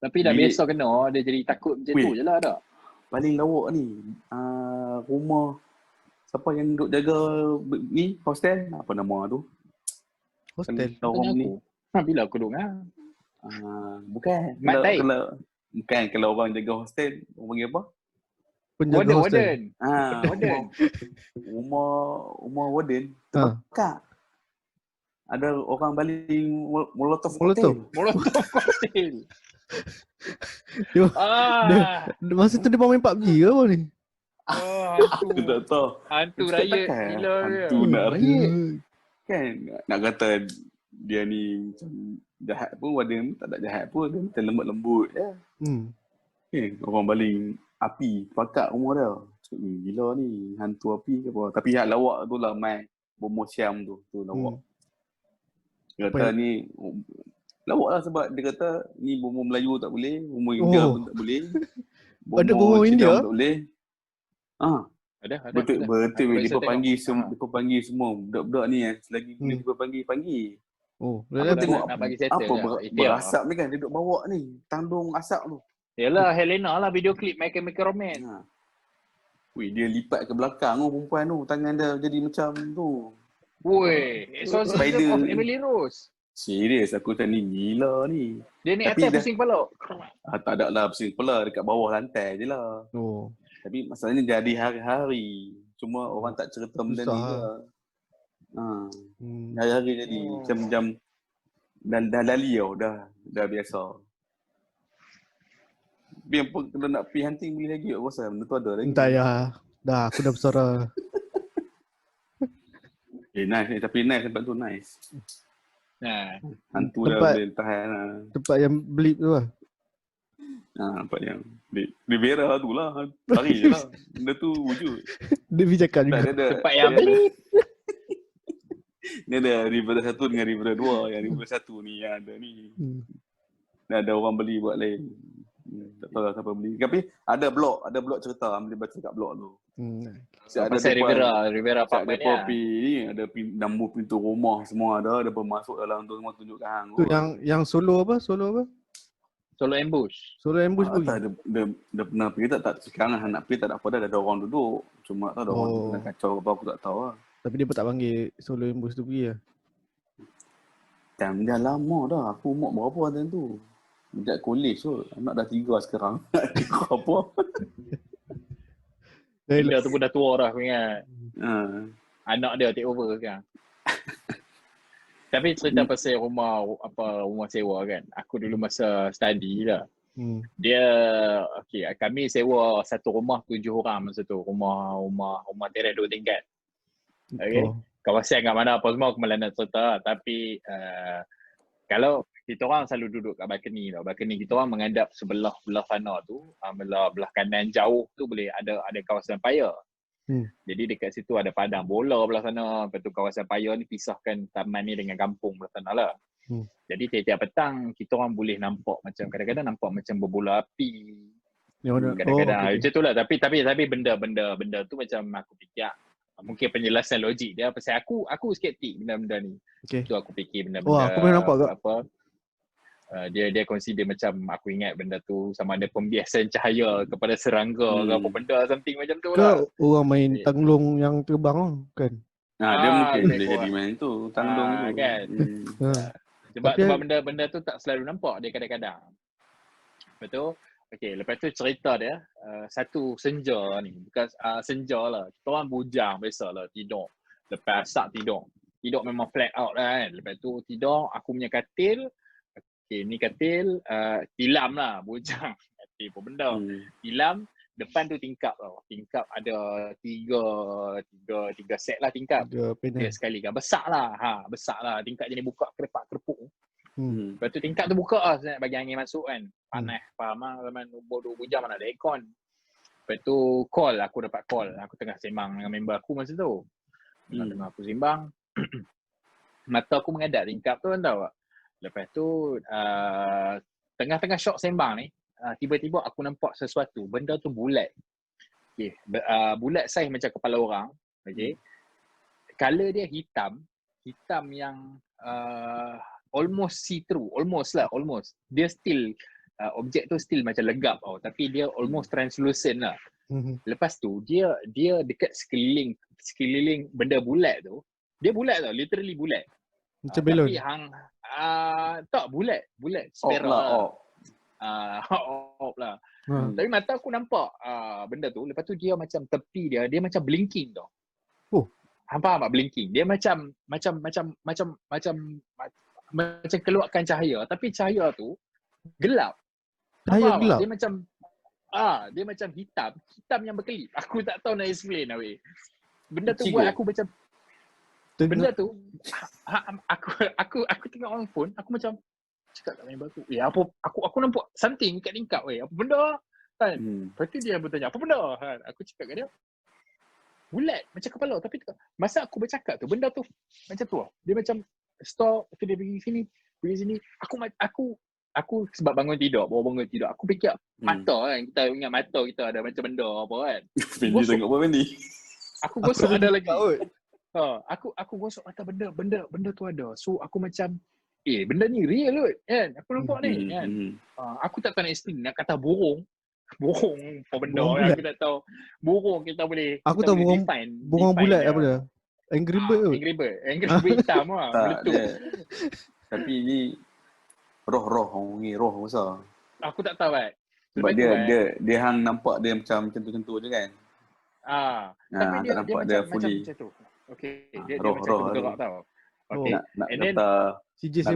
Tapi dah biasa kena. Dia jadi takut macam tu je lah tak. Paling lawak ni. Rumah. Siapa yang duduk jaga ni? Hostel? Apa nama tu? Hostel? Orang ni. Bila aku duduk lah. Bukan. Bukan. Kalau orang jaga hostel. Orang panggil apa? Penjaga hostel. Warden. Rumah warden. Terbakar. Ada orang baling molotov cocktail. Masa tu dia main PUBG ke apa ni? Hantu. Aku tak tahu. Hantu Cakap raya takkan gila dia. hantu nak riot. Kan nak kata dia ni macam jahat pun ada tak ada jahat pun dia macam lembut-lembut je. Kan orang baling api pakat rumah dia. Cakap gila ni hantu api ke apa. Tapi hak lawak tu lah mai bomo siam tu lawak. Dia kata ni lawak lah sebab dia kata ni bomo Melayu tak boleh, bomo India pun tak boleh. Ada bomo India tak boleh. Ada. Betul dia panggil semua budak-budak ni selagi boleh dia panggil. Aku tengok nak bagi settle apa berasap ni kan dia duduk bawa ni tandung asap tu. Yalah Helena lah video klip My Chemical Romance. Wih dia lipat ke belakang tu perempuan tu tangan dia jadi macam tu. Woi, Exorcism of Emily Rose. Serius aku macam ni gila ni. Dia ni atas pusing kepala. Tak ada lah pusing kepala dekat bawah lantai je lah. Tapi masalahnya jadi hari-hari. Cuma orang tak cerita benda ni je. Hari-hari jadi macam dah lali tau, dah biasa. Biar pun kalau nak pergi hunting boleh lagi aku rasa benda tu ada lagi. Tak ya. Dah aku dah besar. Nice ni tapi nice tempat tu nice. Hantu dah boleh tahan lah. Tempat yang blip tu lah. Tempat yang Rivera tu lah. Lari je lah. Benda tu wujud. Dia pergi cakap juga. Tempat yang blip. Ni ada Rivera 1 dengan Rivera 2. Yang Rivera 1 ni yang ada ni. Dan ada orang beli buat lain. Tak tahu lah siapa beli. Tapi ada blog cerita. Boleh baca kat blog tu. Pasal Rivera apartment ni ada nombor pintu rumah semua ada masuk dalam tu semua tunjukkan hang. Tu yang solo apa? Solo ambush pun. Dia pernah pergi tak sekarang nak pergi tak ada apa dah ada orang duduk. Cuma tak ada orang nak kacau apa aku tak tahu lah. Tapi dia pun tak panggil solo ambush tu pergi lah. Time dah lama dah. Aku umur berapa time tu? Sejak kolej tu. Anak dah 3 sekarang. Apa? Dia tu pun dah tua dah aku ingat. Anak dia take over sekarang. Tapi cerita pasal rumah sewa kan. Aku dulu masa study lah. Dia kami sewa satu rumah 7 orang masa tu. Rumah teres 2 tingkat. Okay. Kawasan kat mana apa semua aku malah nak cerita. Tapi kalau kita orang selalu duduk kat balcony tau. Balcony kita orang menghadap sebelah sana tu, belah kanan jauh tu boleh ada kawasan paya. Jadi dekat situ ada padang bola belah sana. Lepas tu kawasan paya ni pisahkan taman ni dengan kampung belah sana lah. Jadi tiap-tiap petang kita orang boleh nampak macam kadang-kadang nampak macam berbola api. Kadang-kadang macam tu lah. Tapi benda tu macam aku fikir mungkin penjelasan logik dia pasal aku skeptik benda-benda ni. Tu aku fikir benda-benda aku pernah nampak apa dia consider macam aku ingat benda tu sama ada pembiasan cahaya kepada serangga ke apa benda something macam tu lah. Orang main tanglung yang terbang kan. Dia mungkin boleh jadi main tu tanglung tu kan. Sebab benda tu tak selalu nampak dia kadang-kadang. Betul. Lepas tu cerita dia satu senja ni bukan senja lah. Kita orang bujang biasalah tidur. Lepas asap tidur memang flat out lah kan. Lepas tu tidur aku punya katil. Ni katil tilam lah bujang. Katil apa benda. Tilam depan tu tingkap tau. Tingkap ada tiga set lah tingkap. Dia sekali kan. Besar lah. Tingkap jenis buka kerepuk. Lepas tu tingkap tu buka lah nak bagi angin masuk kan. Panas. Faham lah. Zaman 2 jam mana ada aircon. Lepas tu aku dapat call. Aku tengah sembang dengan member aku masa tu. Tengah aku sembang. Mata aku menghadap tingkap tu kan tahu tak. Lepas tu tengah-tengah syok sembang ni tiba-tiba aku nampak sesuatu. Benda tu bulat. Bulat saiz macam kepala orang. Color dia hitam yang almost see-through. Almost. Dia still objek tu still macam legap tau. Tapi dia almost translucent lah. Lepas tu dia dekat sekeliling benda bulat tu. Dia bulat tau. Literally bulat. Macam belon. Tapi tak bulat spiral lah. Op lah. Tapi mata aku nampak benda tu. Lepas tu dia macam tepi dia macam blinking tau. Faham tak blinking? Dia macam keluarkan cahaya tapi cahaya tu gelap. Cahaya gelap. Dia macam dia macam hitam yang berkelip. Aku tak tahu nak explain lah weh. Benda tu Cigo. buat aku macam benda tu aku tengok on phone, aku macam cakap kat member aku, aku nampak something kat tingkap weh. Apa benda? Kan? Lepas tu dia bertanya, apa benda? Kan? Aku cakap kat dia, bulat macam kepala, tapi masa aku bercakap tu benda tu macam tu. Dia macam stop, tu dia pergi sini. Aku sebab baru bangun tidur, aku fikir mata kan, kita ingat mata kita ada macam benda apa kan. Fendi tengok apa Fendi? Aku gosok ada lagi. Aku gosok mata benda tu ada. So aku macam benda ni real kot kan. Aku nampak ni kan. Aku tak tahu nak explain, nak kata burung apa benda kan, aku tak tahu. Burung kita boleh tahu burung bulat apa dia? Angry Bird. Angry Bird hitam lah. Meletup. Tapi ni roh besar. Aku tak tahu kan. Sebab dia hang nampak dia macam tu je kan. Tapi dia nampak macam dia fully. macam tu. Okay, dia roh macam bergerak tau. Okay. Nak And then CJ7.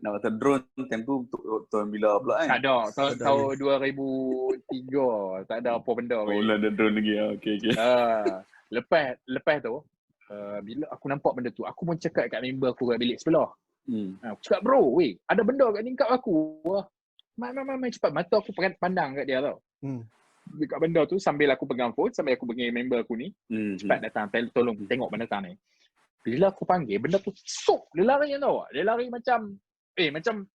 nak kata drone time tu tahun bila pula kan? Tak ada, tahun 2003 tak ada apa benda. Lah ada drone lagi. Okay. Lepas tu bila aku nampak benda tu, aku pun cakap kat member aku kat bilik sebelah. Aku cakap, bro, weh, ada benda kat tingkap aku. Mai cepat, mata aku pandang kat dia tau. Dekat benda tu sambil aku pegang phone, sambil aku panggil member aku ni, cepat datang, tolong tengok benda datang ni. Bila aku panggil, benda tu dia lari tau. Dia lari macam macam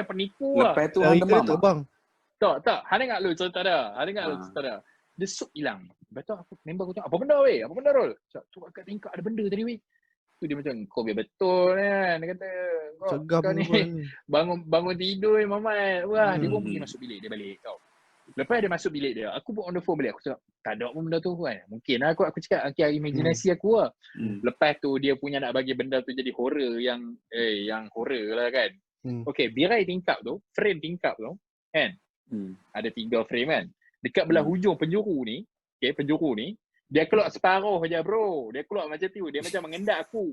penipu lah. Lepas tu hang demam. Tak. Hang dengar lu cerita dia. Dia hilang. Lepas tu member aku tengok, apa benda weh? Apa benda Rol? Tu kat tingkap ada benda tadi weh. Tu dia macam, kau biar betul kan. Dia kata, kau ni bangun tidur Mamat. Wah, dia pun pergi masuk bilik dia balik tau. Lepas dia masuk bilik dia, aku pun on the phone balik. Aku cakap, tak ada pun benda tu kan. Mungkin lah aku cakap, imaginasi aku lah. Lepas tu dia punya nak bagi benda tu jadi horror yang horror lah kan. Okay, birai tingkap tu, frame tingkap tu kan. Ada 3 frame kan. Dekat belah hujung penjuru ni, dia keluar separuh je bro. Dia keluar macam tu. Dia macam mengendak aku.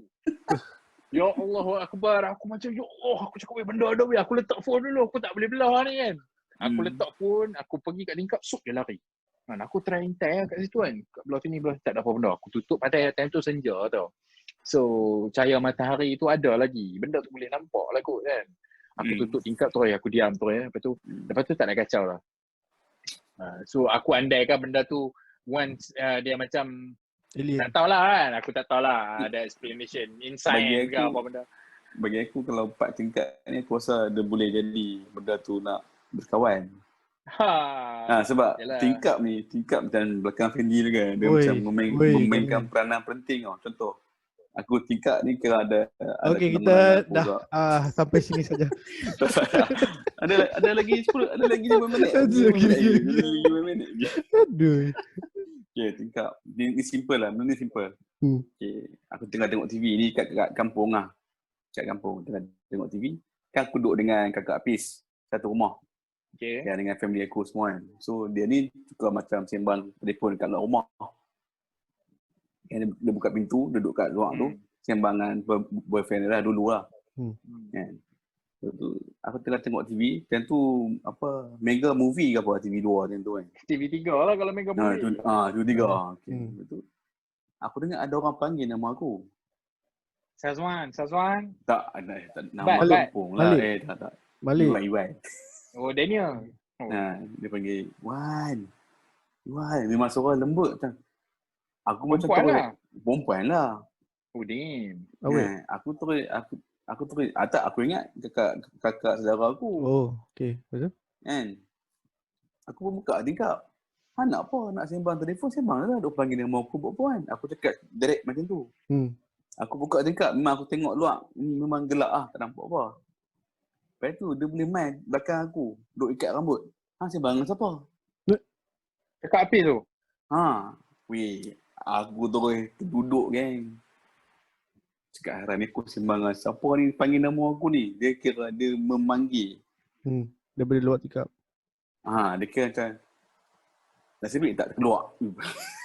Ya Allah Akbar. Aku macam, ya Allah. Aku cakap, benda ada weh. Aku letak phone dulu. Aku tak boleh belah ni kan. Aku letak phone. Aku pergi kat tingkap. Dia lari. Man, aku try intai kat situ kan. Kat belah sini, tak ada apa benda. Aku tutup pantai time tu senja tau. So, cahaya matahari tu ada lagi. Benda tu boleh nampak lah kot kan. Aku tutup tingkap tu. Aku diam tu. Lepas tu tak nak kacau lah. So, aku andaikan benda tu once dia macam tak tahulah kan, aku tak tahulah ada explanation inside ke apa benda. Bagi aku kalau 4 tingkat ni aku rasa dia boleh jadi benda tu nak berkawan. Sebab yalah. tingkap macam belakang Fendi tu kan, dia macam memainkan peranan penting tau. Contoh aku tingkap ni kira ada okey, kita dah sampai sini saja. ada lagi 5 minit. Ada lagi 5 minit. Aduh. Okay, tingkap. Ni simple lah. Benda ni simple. Okay. Aku tengah tengok TV ni kat kampung lah. Kat kampung. Tengah tengok TV. Kan aku duduk dengan kakak Apis. Satu rumah. Okay. Ya, dengan family aku semua kan. So, dia ni suka macam sembang telefon kat luar rumah. Dia buka pintu, duduk kat luar tu. Sembangan boyfriend dia lah dulu lah. Kan. So, aku tengah tengok TV, dan tu apa Mega Movie ke apa TV 2 macam tu kan. TV 3 lah kalau Mega Movie. TV 3. Okey. Betul. Aku dengar ada orang panggil nama aku. Sazwan. Tak nama kampung lah. Tak. Malik. Iwan. Oh, Daniel. Dia panggil Wan. Memang suara lembut macam. Aku macam perempuan lah. Oh, damn. Aku ingat kakak saudara aku. Oh, okey. Betul. Kan? Aku pun buka tingkap. Nak apa? Nak sembang telefon, sembang lah. Dia panggil nama aku buat puan. Aku cakap direct macam tu. Aku buka tingkap, memang aku tengok luar. Memang gelap lah, tak nampak apa. Lepas tu, dia boleh main belakang aku. Duduk ikat rambut. Sembang dengan siapa? Kakak Apis tu? Aku terus duduk kan. Cakap Haran ni aku sembang dengan siapa ni panggil nama aku ni. Dia kira dia memanggil. Daripada luar tingkap. Dia kira macam nasib baik tak keluar.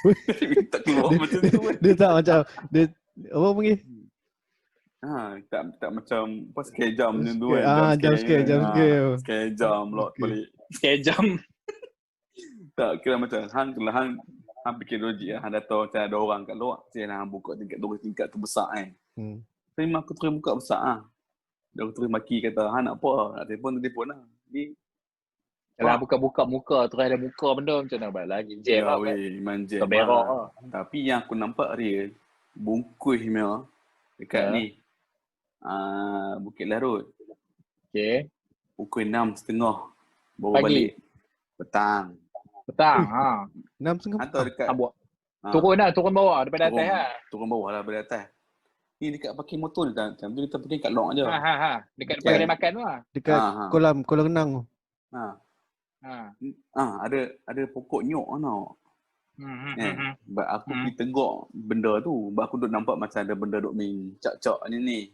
Nasib baik tak keluar macam tu kan. Dia tak macam, dia apa panggil? Tak macam apa scare jam macam tu kan. Jam scare. Scare jam lot balik. Scare jam. Tak kira macam hang fikir logik hang datang macam ada orang kat luar. Saya hang buka tingkat 2 tingkat tu besar kan. Tapi aku terus buka besar ah. Dia terus maki kata hang nak apa? Nak telefon lah. Ni kalau buka muka terus ada muka benda macam mana baik lagi. Jam lah. Memang jam. Berak lah. Tapi yang aku nampak real bungkus dia dekat ni. Bukit Larut. Okey. Pukul 6.30 baru Pagi. balik. Petang. 6.30. Atau dekat turun bawah daripada atas lah. Turun bawah lah daripada atas. Ni dekat parking motor ni time tu kita pergi kat long aje. Dekat depan kedai makan tu lah. Dekat kolam renang tu. Ada pokok nyok tau. Sebab aku pergi tegak benda tu. Sebab aku duk nampak macam ada benda duk main cak-cak ni.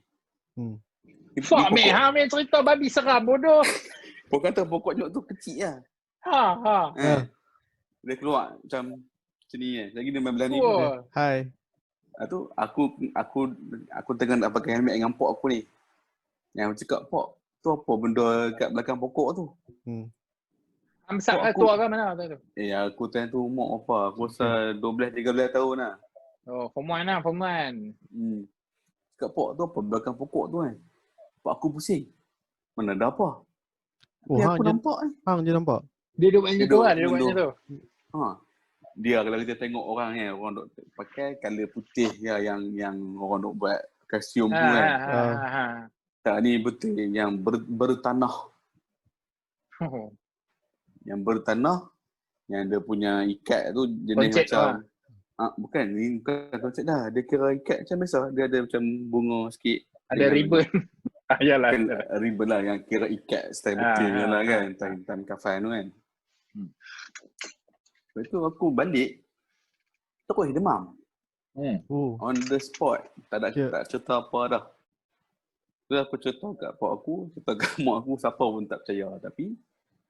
Fuck me, main cerita babi seram bodoh. Kau kata pokok nyok tu kecil lah. Dia keluar macam ni kan. Lagi dia main belah ni. Hai. Tu aku tengah nak pakai helmet dengan pok aku ni. Yang aku cakap, "Pok, tu apa benda kat belakang pokok tu?" Amsak lah tua ke mana tu? Aku time tu umur apa? Aku rasa 12-13 tahun lah. Form 1 lah, form 1. Cakap, "Pok, tu apa belakang pokok tu kan?" Pak aku pusing. Mana ada apa? Aku nampak kan. Hang je nampak. Dia duduk macam tu lah, dia duduk macam tu. Dia kalau kita tengok orang kan, orang duk pakai color putih ya, yang orang duk buat kostium tu kan. Tak, ni betul yang bertanah. Yang bertanah, yang dia punya ikat tu jenis konsep macam bukan, ni bukan konsep dah. Dia kira ikat macam biasa, dia ada macam bunga sikit. Ada ribbon. Yalah. Ribbon lah yang kira ikat style betul lah kan. Time kafan tu kan. Lepas tu aku balik, terus demam. On the spot. Tak cerita apa dah. Tu aku cerita kat pak aku, cerita kat mak aku, siapa pun tak percaya. Tapi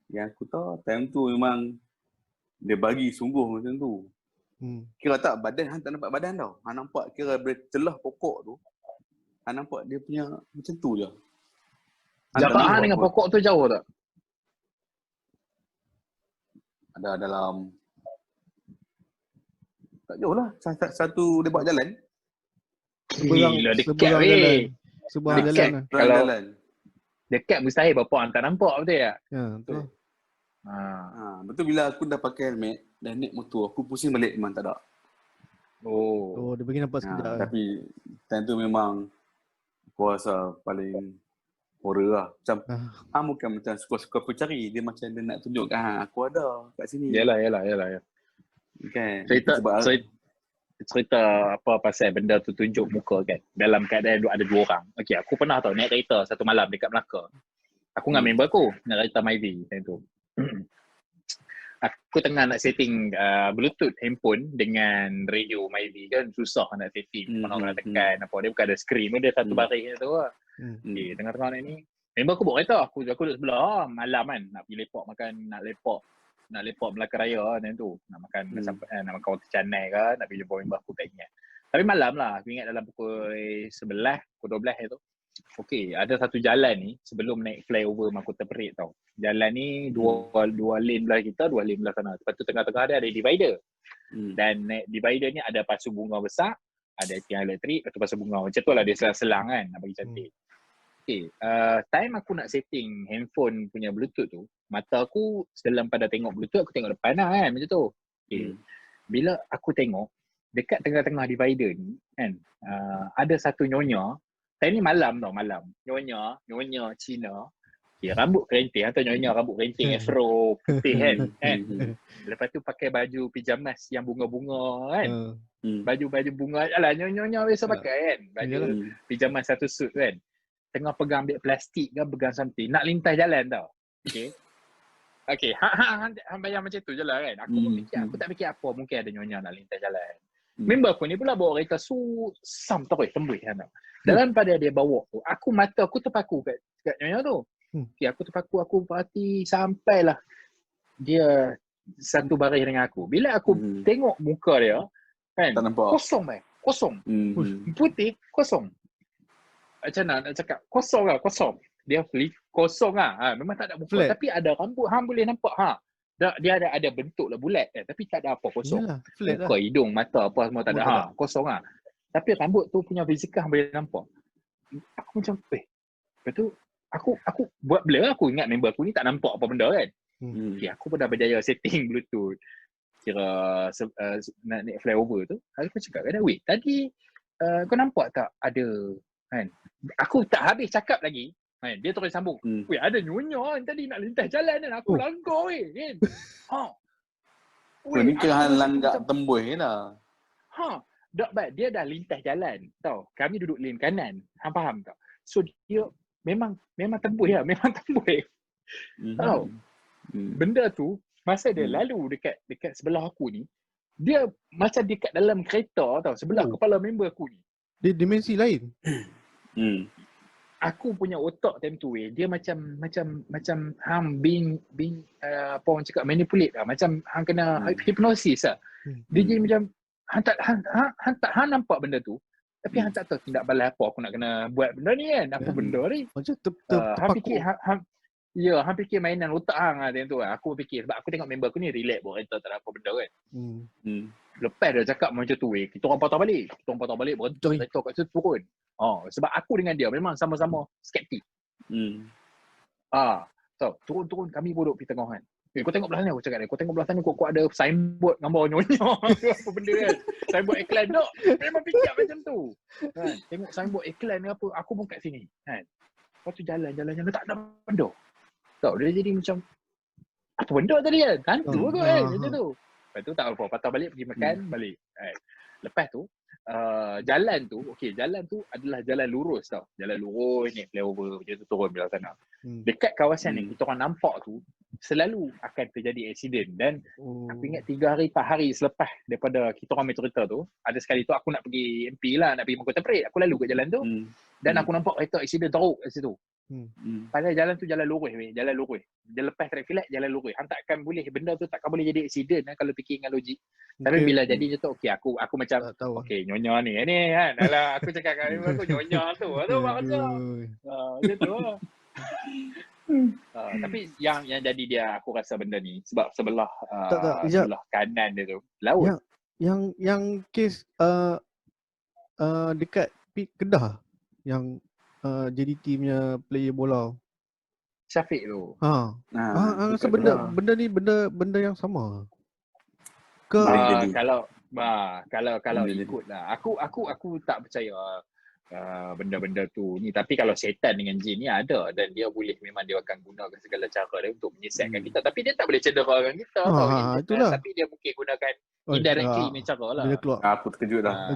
yang aku tahu, time tu memang dia bagi sungguh macam tu. Kira tak badan, hang tak nampak badan tau. Hang nampak kira celah pokok tu. Hang nampak dia punya macam tu je. Jarak hang dengan pokok tu jauh tak? Ada dalam tak jauh lah. Satu lebar jalan. Gila, dekat weh. Sebuah jalan lah. Kalau dekat mustahil bapak hang tak nampak betul tak? Ya, betul. Betul bila aku dah pakai helmet dan naik motor, aku pusing balik memang tak ada. Dia bagi nampak sekejap. Tapi time tu memang aku rasa paling horror lah. Macam bukan macam suka-suka aku cari. Dia macam dia nak tunjukkan aku ada kat sini. Yalah. Kan? Cerita apa pasal benda tu tunjuk muka kan. Dalam keadaan ada 2 orang. Okey, aku pernah tahu naik kereta satu malam dekat Melaka. Aku dengan member aku naik kereta Myvi time tu. Aku tengah nak setting Bluetooth handphone dengan radio Myvi kan, susah nak setting. Mana nak tekan apa. Dia bukan ada screen pun, dia satu baris tu lah. Okay, tengah-tengah ni member aku bawa kereta, aku duduk sebelah malam kan, nak pergi lepak makan, nak lepak Melaka Raya macam tu, nak makan nak makan roti canai ke, nak pergi jumpa member aku, tak ingat. Tapi malam lah, aku ingat dalam pukul 11, pukul 12 tu. Okey, ada satu jalan ni sebelum naik flyover Mahkota Perit tau. Jalan ni dua lane belah kita, 2 lane belah sana. Lepas tu tengah-tengah dia ada divider. Dan divider ni ada pasu bunga besar, ada tiang elektrik, lepas tu pasu bunga. Macam tu lah dia selang-selang kan, nak bagi cantik. Okey, time aku nak setting handphone punya Bluetooth tu, mata aku dalam pada tengok Bluetooth, aku tengok depan lah kan, macam tu. Okey, bila aku tengok, dekat tengah-tengah divider ni kan, ada satu nyonya. Time ni malam tau, malam. Nyonya Cina. Okay, rambut kerinting atau nyonya rambut kerinting afro putih kan. Lepas tu pakai baju pijamas yang bunga-bunga kan. Baju bunga. Alah, nyonya biasa pakai kan. Baju pijamas satu suit kan. Tengah pegang ambil plastik ke, pegang something. Nak lintas jalan tau. Okay, hang bayang macam tu je lah kan. Aku tak fikir apa. Mungkin ada nyonya nak lintas jalan. Member aku ni pula bawa kereta sam terus tembus kan tau. Dalam pada dia bawa tu, mata aku terpaku kat nyonya tu. Okay, aku terpaku, aku perhati sampailah dia satu baris dengan aku. Bila aku tengok muka dia kan, kosong. Putih, kosong. Macam mana nak cakap? Kosong. Dia kosong lah. Memang tak ada muka. Flat. Tapi ada rambut. Hang boleh nampak Dia ada bentuk lah bulat kan, tapi tak ada apa kosong. Yalah, flat lah. Muka, hidung, mata apa semua tak ada. Semua tak Kosong lah. Tapi rambut tu punya fizikal boleh nampak. Aku macam, lepas tu aku buat blur, aku ingat member aku ni tak nampak apa benda kan. Okay, aku pun dah berjaya setting Bluetooth. Kira nak naik flyover tu. Aku cakap kan, weh tadi kau nampak tak ada kan? Aku tak habis cakap lagi. Kan? Dia terus sambung. Weh ada nyonya tadi nak lintas jalan kan. Aku langgar weh kan. Ni kira langgar tembus lah. Dia dah lintas jalan tau. Kami duduk lane kanan. Hang faham tak? So dia memang tembus lah. Memang tembus. Tau. Benda tu masa dia lalu dekat sebelah aku ni, dia macam dekat dalam kereta tau, sebelah kepala member aku ni. Dia dimensi lain. Aku punya otak time tu dia macam hang being apa orang cakap manipulate lah, macam hang kena hipnosis lah. Dia jadi macam hang nampak benda tu, tapi hang tak tahu tindak balas apa aku nak kena buat benda ni kan. Apa benda ni? Macam hang fikir hang fikir mainan otak hang lah tu. Aku fikir sebab aku tengok member aku ni relax buat kereta, tak ada apa benda kan. Lepas dia cakap macam tu kita orang patah balik berhenti kereta kat situ turun. Sebab aku dengan dia memang sama-sama skeptik. So turun kami duduk di tengah kan. Kau tengok belah sana, aku cakap dia. Kau tengok belah sana kau ada signboard gambar nyonya apa benda kan. Signboard iklan tak. Memang fikir macam tu. Kan? Tengok signboard iklan apa, aku pun kat sini kan. Lepas tu jalan tak ada benda. Tahu dia jadi macam apa benda tadi kan? Hantu ke kan macam tu. Lepas tu tak apa, patah balik pergi makan balik. Lepas tu jalan tu adalah jalan lurus tau. Jalan lurus naik flyover macam tu turun belah sana. Dekat kawasan yang kita orang nampak tu selalu akan terjadi accident dan aku ingat 3 hari 4 hari selepas daripada kita orang main cerita tu, ada sekali tu aku nak pergi MP lah, nak pergi Mangkota Perit. Aku lalu kat jalan tu dan aku nampak kereta accident teruk kat situ. Padahal jalan tu jalan lurus weh, jalan lurus. Dia lepas traffic light jalan lurus. Hang takkan boleh, benda tu takkan boleh jadi accident kalau fikir dengan logik. Tapi bila jadi je tu aku macam nyonya ni kan. Alah aku cakap kat aku nyonya tu macam macam tu lah. Tapi yang jadi dia aku rasa benda ni sebab sebelah sebelah kanan dia tu laut. Yang kes dekat Kedah yang JDT punya player bola Syafiq tu. Rasa benda ni benda yang sama ke? Kalau ikutlah aku tak percaya benda-benda tu ni, tapi kalau setan dengan jin ni ada dan dia boleh, memang dia akan gunakan segala cara dia untuk menyesatkan kita, tapi dia tak boleh cederakan kita itulah. Tapi dia mungkin gunakan indirectly ni cara lah. Aku terkejut dah.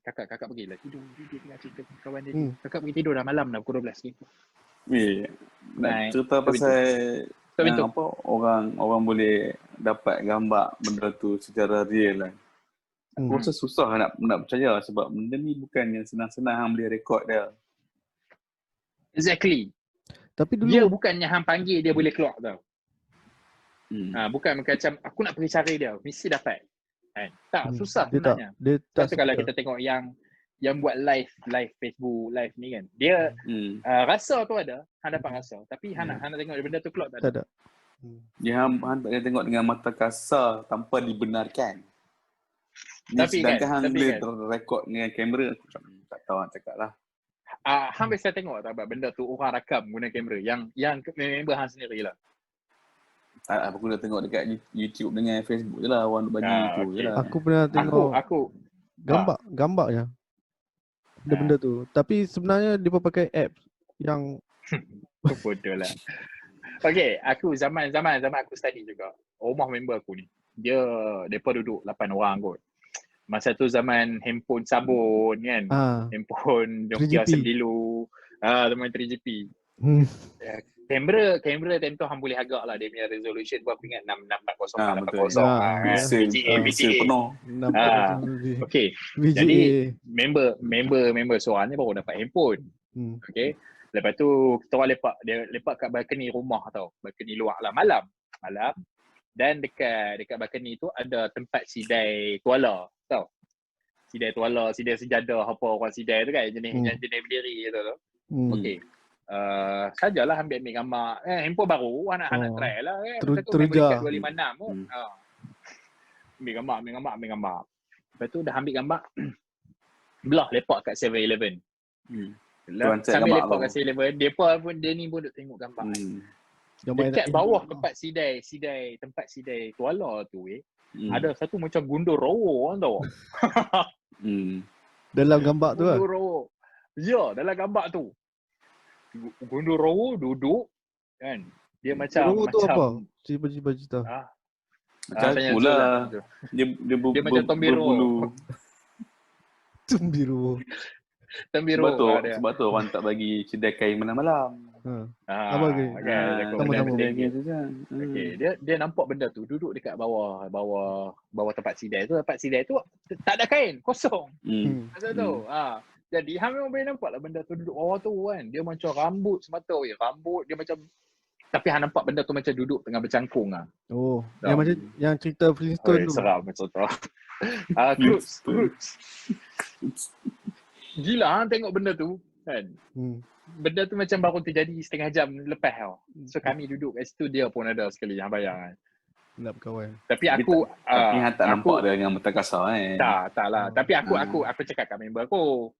Kakak pergilah tidur. Dia tengah cerita kawan dia. Kakak pergi tidur dah, malam dah pukul 12 ni. Nak cerita pasal apa orang boleh dapat gambar benda tu secara real lah. Aku rasa susah nak percaya sebab benda ni bukan yang senang-senang hang boleh rekod dia. Exactly. Tapi dulu dia bukannya hang panggil dia boleh keluar tau. Bukan macam aku nak pergi cari dia, mesti dapat. Tak susah sebenarnya. Tapi kalau kita tengok yang buat live Facebook live ni kan, dia rasa tu ada, hang dapat rasa. Tapi hang nak tengok benda tu keluar tak ada. Dia hang tak boleh tengok dengan mata kasar tanpa dibenarkan. Tapi sedangkan hang boleh rekod dengan kamera, aku tak tahu nak cakap lah. Hang biasa tengok tak benda tu orang rakam guna kamera yang member hang sendiri lah. Aku dah tengok dekat YouTube dengan Facebook je lah, orang bagi tu je lah. Aku pernah tengok gambar je benda tu, tapi sebenarnya dia pakai app yang bodoh lah. Okay, aku zaman aku study juga, rumah member aku ni mereka duduk 8 orang kot. Masa tu zaman handphone sabun kan, handphone Nokia 9 zaman 3GP. Kamera time tu hang boleh agak lah, dia punya resolution pun aku ingat 6440 VGA penuh. Okay, jadi member seorang ni baru dapat handphone. Okay, lepas tu kita orang lepak kat balcony rumah tau, balcony luar lah, malam. Dan dekat balcony tu ada tempat sidai tuala tau. Sidai tuala, sidai sejadah apa orang sidai tu kan, jenis berdiri tu. Okay. sajalah ambil gambar. Handphone baru, anak-anak try lah. Satu memory Teruja. card 256 pun. Ambil gambar. Lepas tu dah ambil gambar. Belah lepak kat 7-Eleven. Sambil lepak kat 7-Eleven, dia ni pun duk tengok gambar. Dekat bawah tempat tempat sidai Kuala tu ada satu macam gundur rowo kan tau. Dalam gambar tu lah. Gundur rowo. Ya, dalam gambar tu. Gundur rowo duduk kan. Dia macam Rowo tu apa? Cuba cerita. Macam pula. Dia macam tombiro. Tombiro. Sebab tu orang tak bagi kedai kain malam-malam. Apa ke? Sama-sama. Okey, dia nampak benda tu duduk dekat bawah tempat sidai tu. Tempat sidai tu tak ada kain, kosong. Masa tu. Jadi hang memang boleh nampak lah benda tu duduk bawah tu kan. Dia macam rambut semata rambut dia macam, tapi hang nampak benda tu macam duduk tengah bercangkung yang macam yang cerita Flintstone tu. Seram macam tu. Croods. Gila hang tengok benda tu kan. Benda tu macam baru terjadi setengah jam lepas tau. So kami duduk kat situ, dia pun ada sekali yang bayang kan. Nak berkawan. Tapi aku tapi hang tak nampak dia dengan mata kasar Tak lah. Tapi aku cakap kat member aku.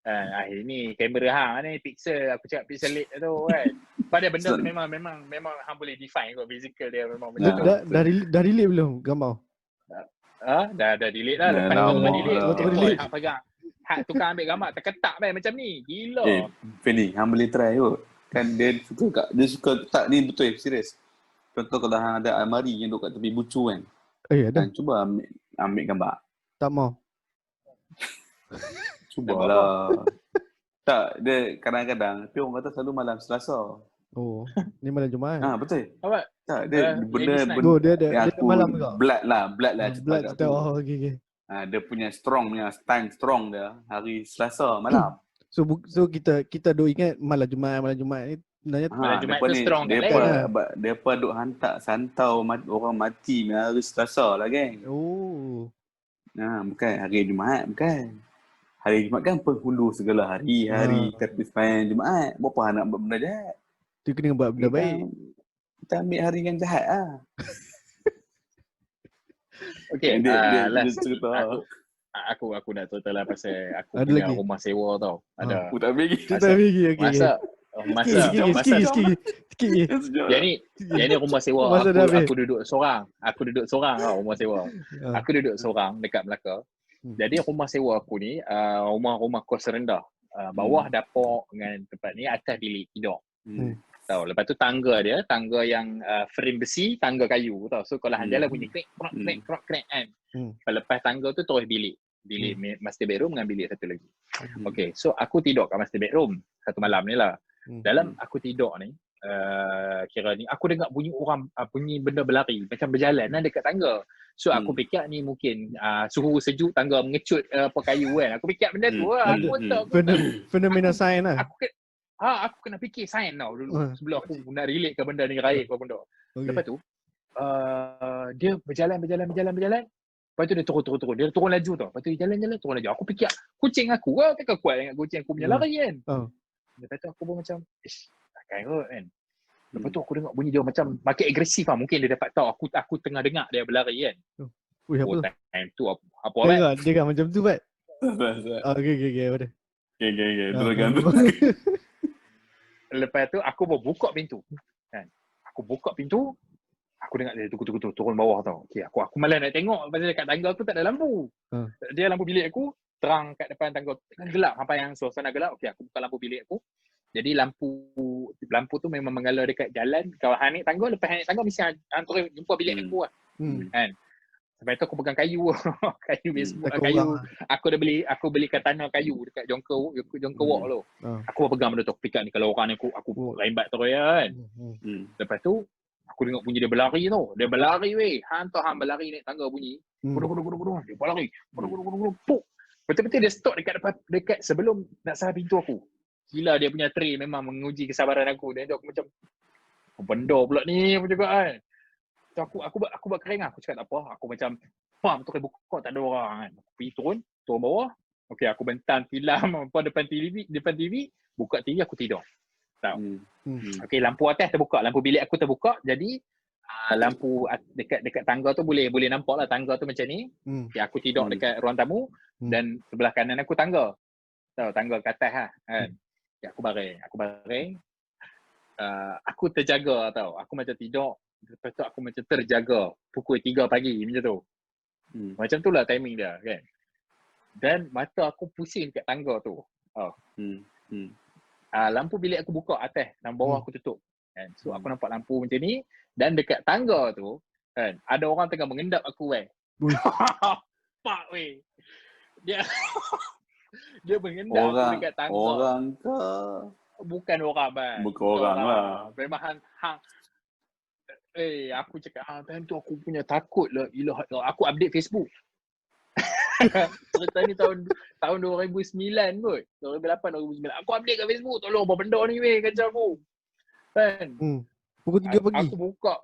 Akhir ni kamera hang ni pixel, aku cakap pixel late tu kan. Pada benda tu memang hang boleh define kot physical dia memang macam tu. Dah delete belum gambar? Dah delete dah. Lepas tu delete. Hang pegang. Hak tukang ambil gambar terketak macam ni. Gila. Feeling hang boleh try kot. Kan dia suka tak ni betul serius. Contoh kalau hang ada almari yang duduk kat tepi bucu kan. Ada. Cuba ambil gambar. Tak mau. Cubalah. Tak, dia kadang-kadang tapi orang kata selalu malam Selasa. Ni malam Jumaat. Betul. Apa? Tak, dia benda dia malam juga. Blood lah cerita. Okey. Dia punya time strong dia hari Selasa malam. So kita duk ingat malam Jumaat ni sebenarnya malam Jumaat tu strong dia duk hantar santau orang mati hari Selasa lah geng. Bukan hari Jumaat bukan. Hari Jumaat kan penghulu segala hari-hari tapi sepanjang Jumaat. Berapa nak buat benda jahat? Tu kena buat benda baik. Kita ambil hari yang jahat lah. Okay, aku nak cerita lah pasal aku ada punya lagi? rumah sewa tau. Ada. Aku tak ambil lagi. Kita lagi. Masa sikit. Yang ni rumah sewa. Aku duduk seorang tau rumah sewa. Aku duduk seorang dekat Melaka. Jadi rumah sewa aku ni rumah kos rendah. Bawah dapur dengan tempat ni, atas bilik tidur. Tahu. Lepas tu tangga yang frame besi, tangga kayu tau. So kalau hang jalan bunyi klik kan. Lepas tangga tu terus bilik master bedroom dengan bilik satu lagi. Okay, so aku tidur kat master bedroom satu malam ni lah. Dalam aku tidur ni, kira ni aku dengar bunyi orang, bunyi benda berlari macam berjalan dekat tangga. So aku fikir ni mungkin suhu sejuk tangga mengecut apa kayu kan. Aku fikir benda tu lah. Fenomena sains lah. Aku kena fikir sains tau dulu sebelum aku nak relate ke benda ni raib apa benda. Lepas tu dia berjalan. Lepas tu dia turun. Dia turun laju tau. Lepas tu dia jalan turun laju. Aku fikir kucing aku takkan kuat dengan kucing aku punya lari kan. Lepas tu aku pun macam takkan kot kan. Lepas tu aku dengar bunyi dia macam makin agresif lah. Mungkin dia dapat tahu aku tengah dengar dia berlari kan. Time tu apa kan? Dia kan macam tu Pat. Okay, apa dia? Okay. Teruskan tu. Lepas tu aku pun buka pintu kan. Aku buka pintu, aku dengar dia tukuk turun bawah tau. Okay, aku malas nak tengok pasal dekat tangga aku tak ada lampu. Dia lampu bilik aku terang kat depan tangga. Tengah gelap sampai yang suasana gelap. Okay, aku buka lampu bilik aku. Jadi lampu tu memang mengalir dekat jalan. Kalau naik tangga, lepas naik tangga mesti antara jumpa bilik aku lah. Kan. Sampai tu aku pegang kayu. Kayu. Aku belikan tanah kayu dekat Jongka Walk tu. Aku pegang benda tu. Pikat ni kalau orang ni aku rimbat terus kan. Lepas tu aku dengar bunyi dia berlari tu. Dia berlari weh. Hantar berlari naik tangga bunyi. Kudu. Dia berlari. Kudu. Betul-betul dia stop dekat sebelum nak salah pintu aku. Gila dia punya tray memang menguji kesabaran aku. Dia aku macam benda pula ni apa juga kan. So aku buat kering aku cakap tak apa. Aku macam pam tu buka tak ada orang kan. Aku pergi turun bawah. Okey aku bentang tilam apa depan TV, buka TV, aku tidur. Tahu. Okey, lampu atas terbuka, lampu bilik aku terbuka. Jadi lampu dekat tangga tu boleh nampak lah tangga tu macam ni. Okay, aku tidur dekat ruang tamu dan sebelah kanan aku tangga. Tahu tangga ke atas lah kan. Okay, aku baring. Aku terjaga tau. Aku macam tidur. Lepas tu aku macam terjaga pukul 3 pagi macam tu. Macam tu lah timing dia kan. Dan mata aku pusing dekat tangga tu. Lampu bilik aku buka atas dan bawah aku tutup. Kan? So aku nampak lampu macam ni dan dekat tangga tu kan ada orang tengah mengendap aku Pak weh. Dia mengendap aku dekat tangga. Orang ke? Bukan orang bang. Bukan orang lah. Memang aku cakap time tu aku punya takut lah. Aku update Facebook. Cerita ni tahun 2009 kot. 2008 2009. Aku update kat Facebook. Tolong apa benda ni weh kacau aku. Kan? Pukul 3 pagi. Aku buka.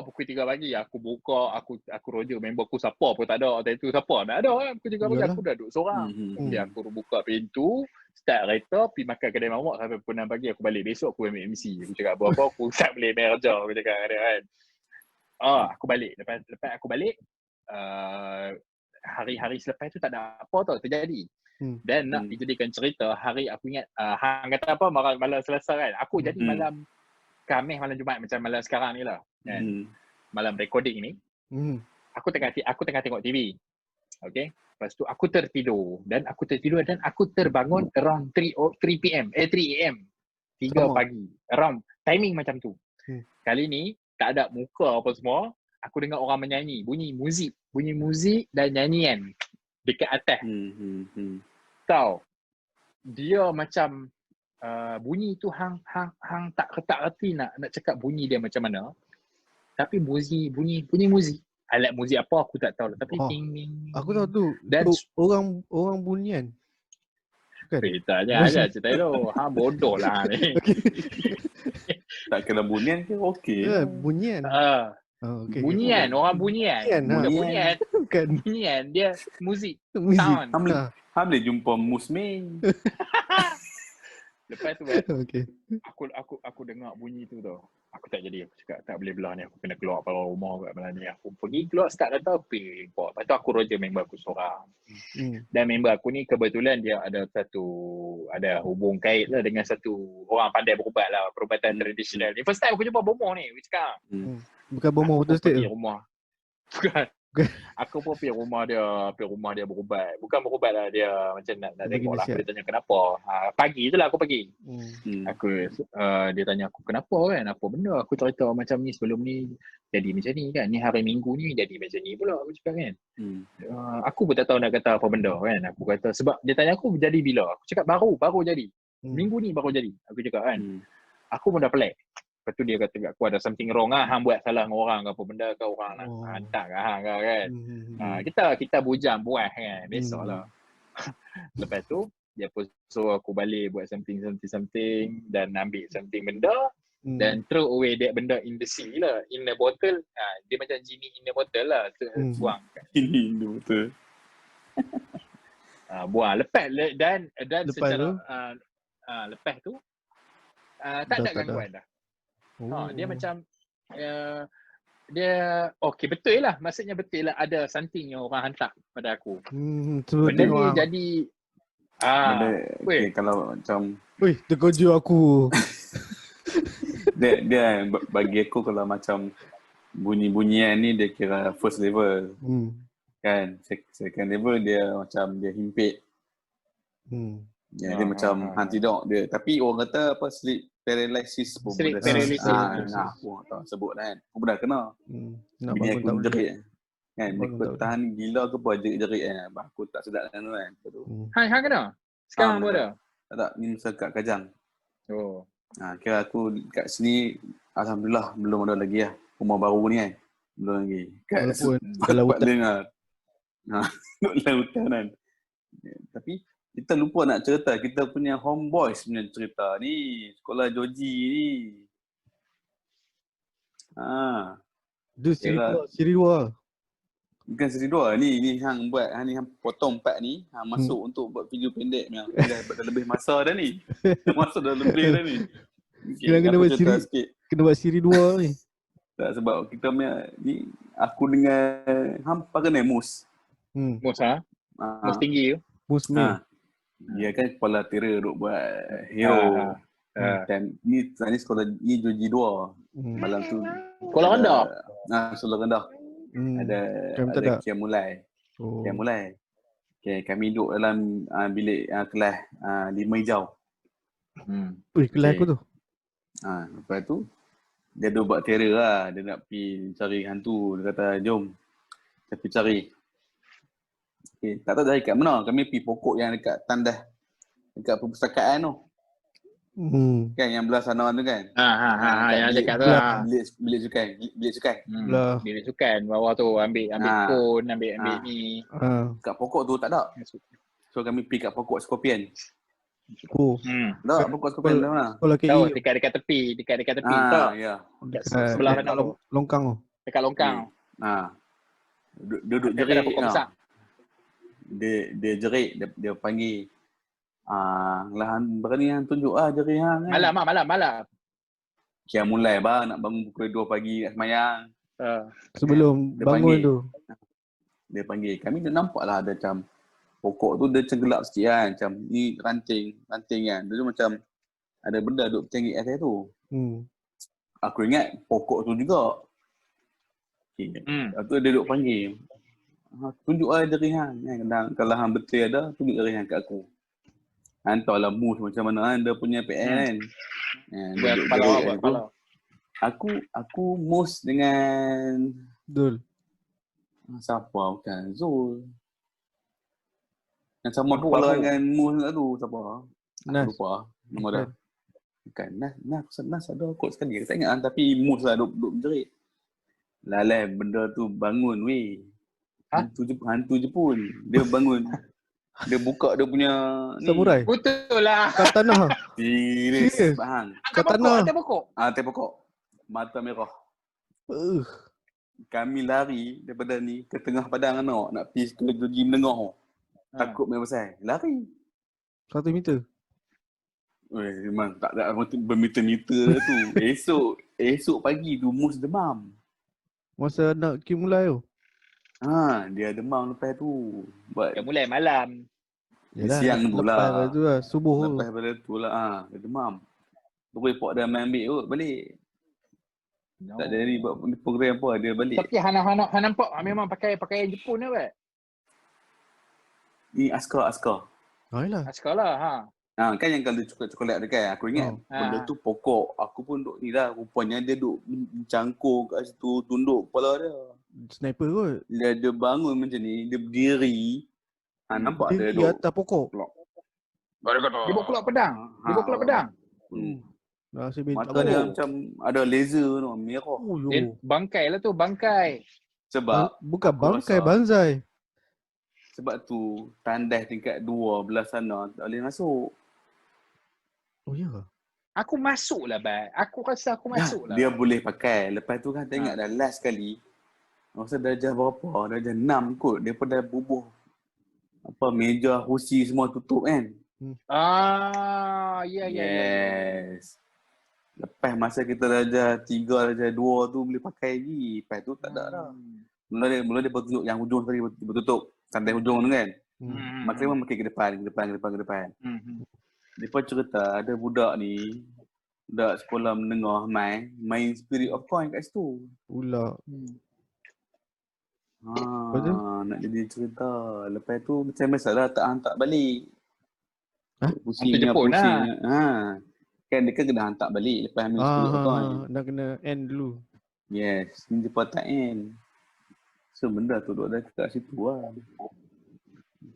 Pukul 3 pagi. Aku buka. Aku roger member aku siapa pun tak ada. Time tu siapa? Tak ada kan. Pukul 3 pagi aku dah duduk seorang. Jadi aku buka pintu. Start kereta. Pergi makan kedai mamak sampai pukul 6 pagi. Aku balik. Besok aku ambil MC. Aku cakap apa-apa. Aku tak boleh merja. Aku cakap ada kan. Aku balik. Lepas aku balik. Hari-hari selepas tu tak ada apa tau terjadi. Dan nak dijadikan cerita, hari aku ingat hang kata apa malam Selasa kan. Aku jadi malam Khamis, malam Jumaat macam malam sekarang ni lah. Kan? Malam recording ni. Aku tengah tengok TV. Okay. Lepas tu aku tertidur dan aku terbangun around 3 AM. 3 pagi. Around timing macam tu. Kali ni tak ada muka apa semua. Aku dengar orang menyanyi, bunyi muzik dan nyanyian dekat atas. Tahu. Dia macam bunyi tu hang tak reti nak cakap bunyi dia macam mana. Tapi bunyi muzik. Alat muzik apa aku tak tahu lah. Tapi ting. Aku tahu tu. Dan orang bunyian. Kan? Tanya aja cerita tu. Hang bodoh lah ni. Tak kena bunyian ke okey. Ya, bunyian. Okay. Bunyian, orang bunyian. Bukan bunyian, dia muzik. Sound. Boleh jumpa musming. Lepas tu aku dengar bunyi tu tau. Aku tak jadi, aku cakap tak boleh belah ni. Aku kena keluar pada rumah kat malam ni. Aku pergi keluar start datang pergi. Lepas tu aku roger member aku seorang. Dan member aku ni kebetulan dia ada hubung kait lah dengan satu orang pandai berubat lah. Perubatan tradisional. Ni first time aku jumpa bomoh ni. Aku cakap. Bukan bomoh betul state tu? Rumah. Bukan. Aku pun pergi rumah dia berubat. Bukan berubat lah, dia macam nak tengok lah. Dia tanya kenapa. Pagi tu lah aku pergi. Dia tanya aku kenapa kan, apa benda. Aku cerita macam ni sebelum ni jadi macam ni kan. Ni hari Minggu ni jadi macam ni pula aku cakap kan. Aku pun tak tahu nak kata apa benda kan. Aku kata sebab dia tanya aku jadi bila. Aku cakap baru jadi. Minggu ni baru jadi. Aku cakap kan. Aku pun dah pelik. Lepas tu dia kata kat aku ada something wrong lah. Hang buat salah dengan orang ke apa benda ke orang nak hantar ke hang ke kan. Kita bujang buah kan. Besok lah. Lepas tu dia pun suruh aku balik buat something dan ambil something benda dan throw away that benda in the sea lah. In the bottle. Dia macam genie in the bottle lah. Buang. In the bottle. Buang. Lepas dan lepas secara tu? Lepas tu tak ada gangguan dah. Dia macam dia okey betul lah, maksudnya betul lah ada something yang orang hantar pada aku. Benda ni jadi kalau macam terkejut aku. dia bagi aku kalau macam bunyi-bunyian ni dia kira first level. Kan second level dia macam dia himpit. Dia macam hang tidur dia, tapi orang kata apa sleep paralysis pun sleep paralysis. Aku tak sebut kan. Aku pernah kena. Bini aku jerit kan. Dia tahan gila ke apa jerit kan. Aku tak sedap kan tu. Hang kena? Sekarang pun ada? Tak, ni masa kat Kajang. Kira aku kat sini alhamdulillah belum ada lagi lah. Rumah baru ni kan. Belum lagi. Kat lautan. Lautan kan. Tapi kita lupa nak cerita kita punya homeboys punya cerita ni, sekolah Joji ni. Itu siri dua. Bukan siri dua ni hang buat, hang potong part ni, hang masuk untuk buat video pendek ni. Dah lebih masa dah ni. Masa dah lebih dah ni. Kena buat siri. Kena buat siri 2 ni. Tak, sebab kita punya ni aku dengan hampa kena Mus. Mus Mus tinggi tu. Mus main. Dia kan kepala tera duk buat hero. Dan ni sekolah ni Joji 2. Malam tu sekolah rendah. Sekolah rendah. Ada Kia mulai. Kia mulai. Okay, kami duduk dalam bilik kelas 5 hijau. Kelas aku tu. Lepas tu dia duk buat terror lah. Dia nak pergi cari hantu. Dia kata, jom. Kita pergi cari. Okay, tak tahu cari kat mana. Kami pergi pokok yang dekat tandas. Dekat perpustakaan tu. Kan yang belah sana tu kan. Yang dekat tu lah. Bilik sukan. Bilik sukan. Bawah tu ambil pun, ambil ni. Kat pokok tu tak ada. So kami pergi kat pokok Scorpion. Tak, pokok Scorpion tu mana? Tahu dekat tepi, dekat tepi tu. Ya. Sebelah mana longkang tu. Dekat longkang. Duduk jerit. Dia jerit, dia panggil. Berani yang tunjuk jerit hang. Malam. Kia mulai nak bangun pukul 2 pagi nak semayang. Sebelum dia bangun tu. Dia panggil. Kami dah nampak lah ada macam pokok tu dia macam gelap sikit kan. Macam ni ranting kan. Dia tu macam ada benda duduk bercanggit atas tu. Aku ingat pokok tu juga. Okay. Lepas tu dia duduk panggil. Tunjuk jari hang. Kalau hang betul ada, tunjuk jari hang kat aku. Hantarlah Mus macam mana dia punya PN kan. Dia kepala. Aku Mus dengan Zul. Siapa bukan Zul. Yang sama kepala dengan Mus tu siapa? Aku lupa nama dia. Bukan Nas ada kot sekali. Aku tak ingat tapi Mus lah duduk menjerit. Lalai benda tu bangun weh. Hantu je pun. Dia bangun. Dia buka dia punya samurai. Betul lah. Katana. Serius. Bang. Katana. Atas pokok. Atas pokok. Mata merah. Kami lari daripada ni ke tengah padang nak pergi sekolah Joji menengah. Takut main pasal. Lari. 100 meter. Memang tak ada bermeter-meter tu. Esok pagi tu Mus demam. Masa nak mulai tu. Dia demam lepas tu. Dia mulai malam. Yalah, siang tu lah. Lepas tu lah, subuh tu. Lepas pada tu lah. Dia demam. Terus Pok dah main ambil tu balik. Tak jadi buat program apa, dia balik. Tapi Han nampak memang pakai Jepun ke apa? Ni askar. Yalah. Askar lah. Kan yang kalau coklat tu kan, aku ingat benda tu pokok. Aku pun duk ni lah, rupanya dia duk mencangkuk kat situ, tunduk kepala dia. Sniper kot. Dia bangun macam ni, dia berdiri. Nampak dia di atas pokok. Dia bawa keluar pedang. Mata dia macam ada laser tu, merah. Dia bangkai lah tu, bangkai. Sebab bukan bangkai, banzai. Sebab tu tandas tingkat 2 belah sana tak boleh masuk. Oh ya. Aku masuk lah, Bat. Aku rasa aku masuk lah. Dia boleh pakai. Lepas tu kan tengok dah last kali. Masa darjah berapa? Darjah 6 kot. Dia pun dah bubuh. Meja, kursi semua tutup kan. Ya. Yes. Lepas masa kita darjah 3, darjah 2 tu boleh pakai lagi. Lepas tu tak ada dah. Mula dia bertunjuk yang hujung tadi bertutup. Sampai hujung tu kan. Maksimum makin ke depan. Dia pun cerita ada budak ni. Budak sekolah menengah main Spirit of Coin kat situ. Pula. Nak jadi cerita. Lepas tu macam biasalah tak hantar balik. Pusing lah. Kan dia kena hantar balik lepas ambil Spirit of Coin. Nak kena end dulu. Yes, ni dia tak end. So benda tu duduk kat situ lah.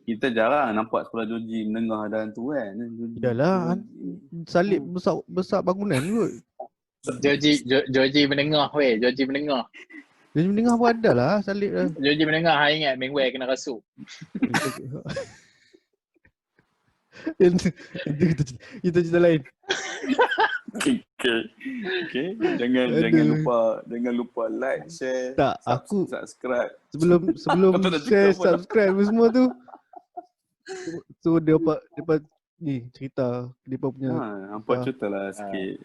Kita jarang nampak sekolah Joji menengah dan tu kan. Yalah, salib besar bangunan kot. Joji menengah weh, Joji menengah. Joji menengah pun ada lah salib lah. Joji menengah ingat Mengway kena rasuk. Itu cerita lain. Okay. Jangan lupa like, share, subscribe. Sebelum share, subscribe semua tu. So dia ni cerita dia punya hampa ceritalah sikit.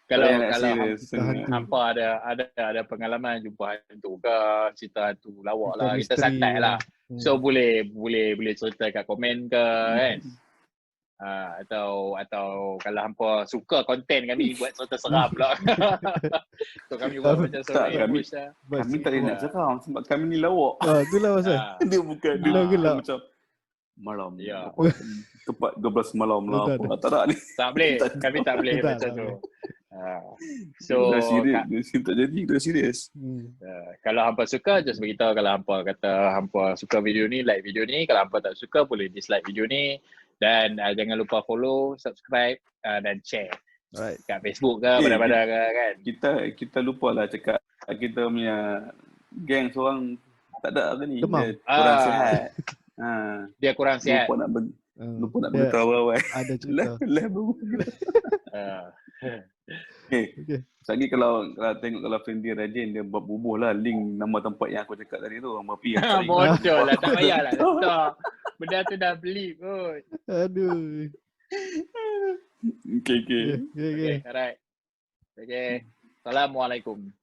Kalau serius, hampa ada pengalaman jumpa hantu ke, cerita hantu lawak lah, kita santai lah. So boleh cerita kat komen ke kan. Atau kalau hampa suka konten kami buat cerita seram pula. So kami buat macam seram kami tak boleh nak seram sebab kami ni lawak. Itulah pasal. Dia bukan gelap. Macam malam. Ya. Tepat 12 malam lah. Tak ada ni. Tak boleh. Kami tak boleh macam tu. So dah serius, tak jadi, dah serius. Kalau hampa suka, just beritahu. Kalau hampa kata hampa suka video ni, like video ni. Kalau hampa tak suka, boleh dislike video ni. Dan jangan lupa follow, subscribe dan share. Alright. Kat Facebook ke, mana-mana ke kan. Kita lupa lah cakap kita punya geng seorang tak ada ke ni. Demam. Dia kurang sihat. Dia kurang sihat. Lupa nak beritahu awal. Ada cerita. Okay. Lagi kalau tengok kalau friend dia rajin, dia buat bubuh lah link nama tempat yang aku cakap tadi tu. Orang pergi. Bodoh lah, tak payahlah letak. Benda tu dah beli kot. Aduh. Okay. Okay. Alright. Okay. Assalamualaikum.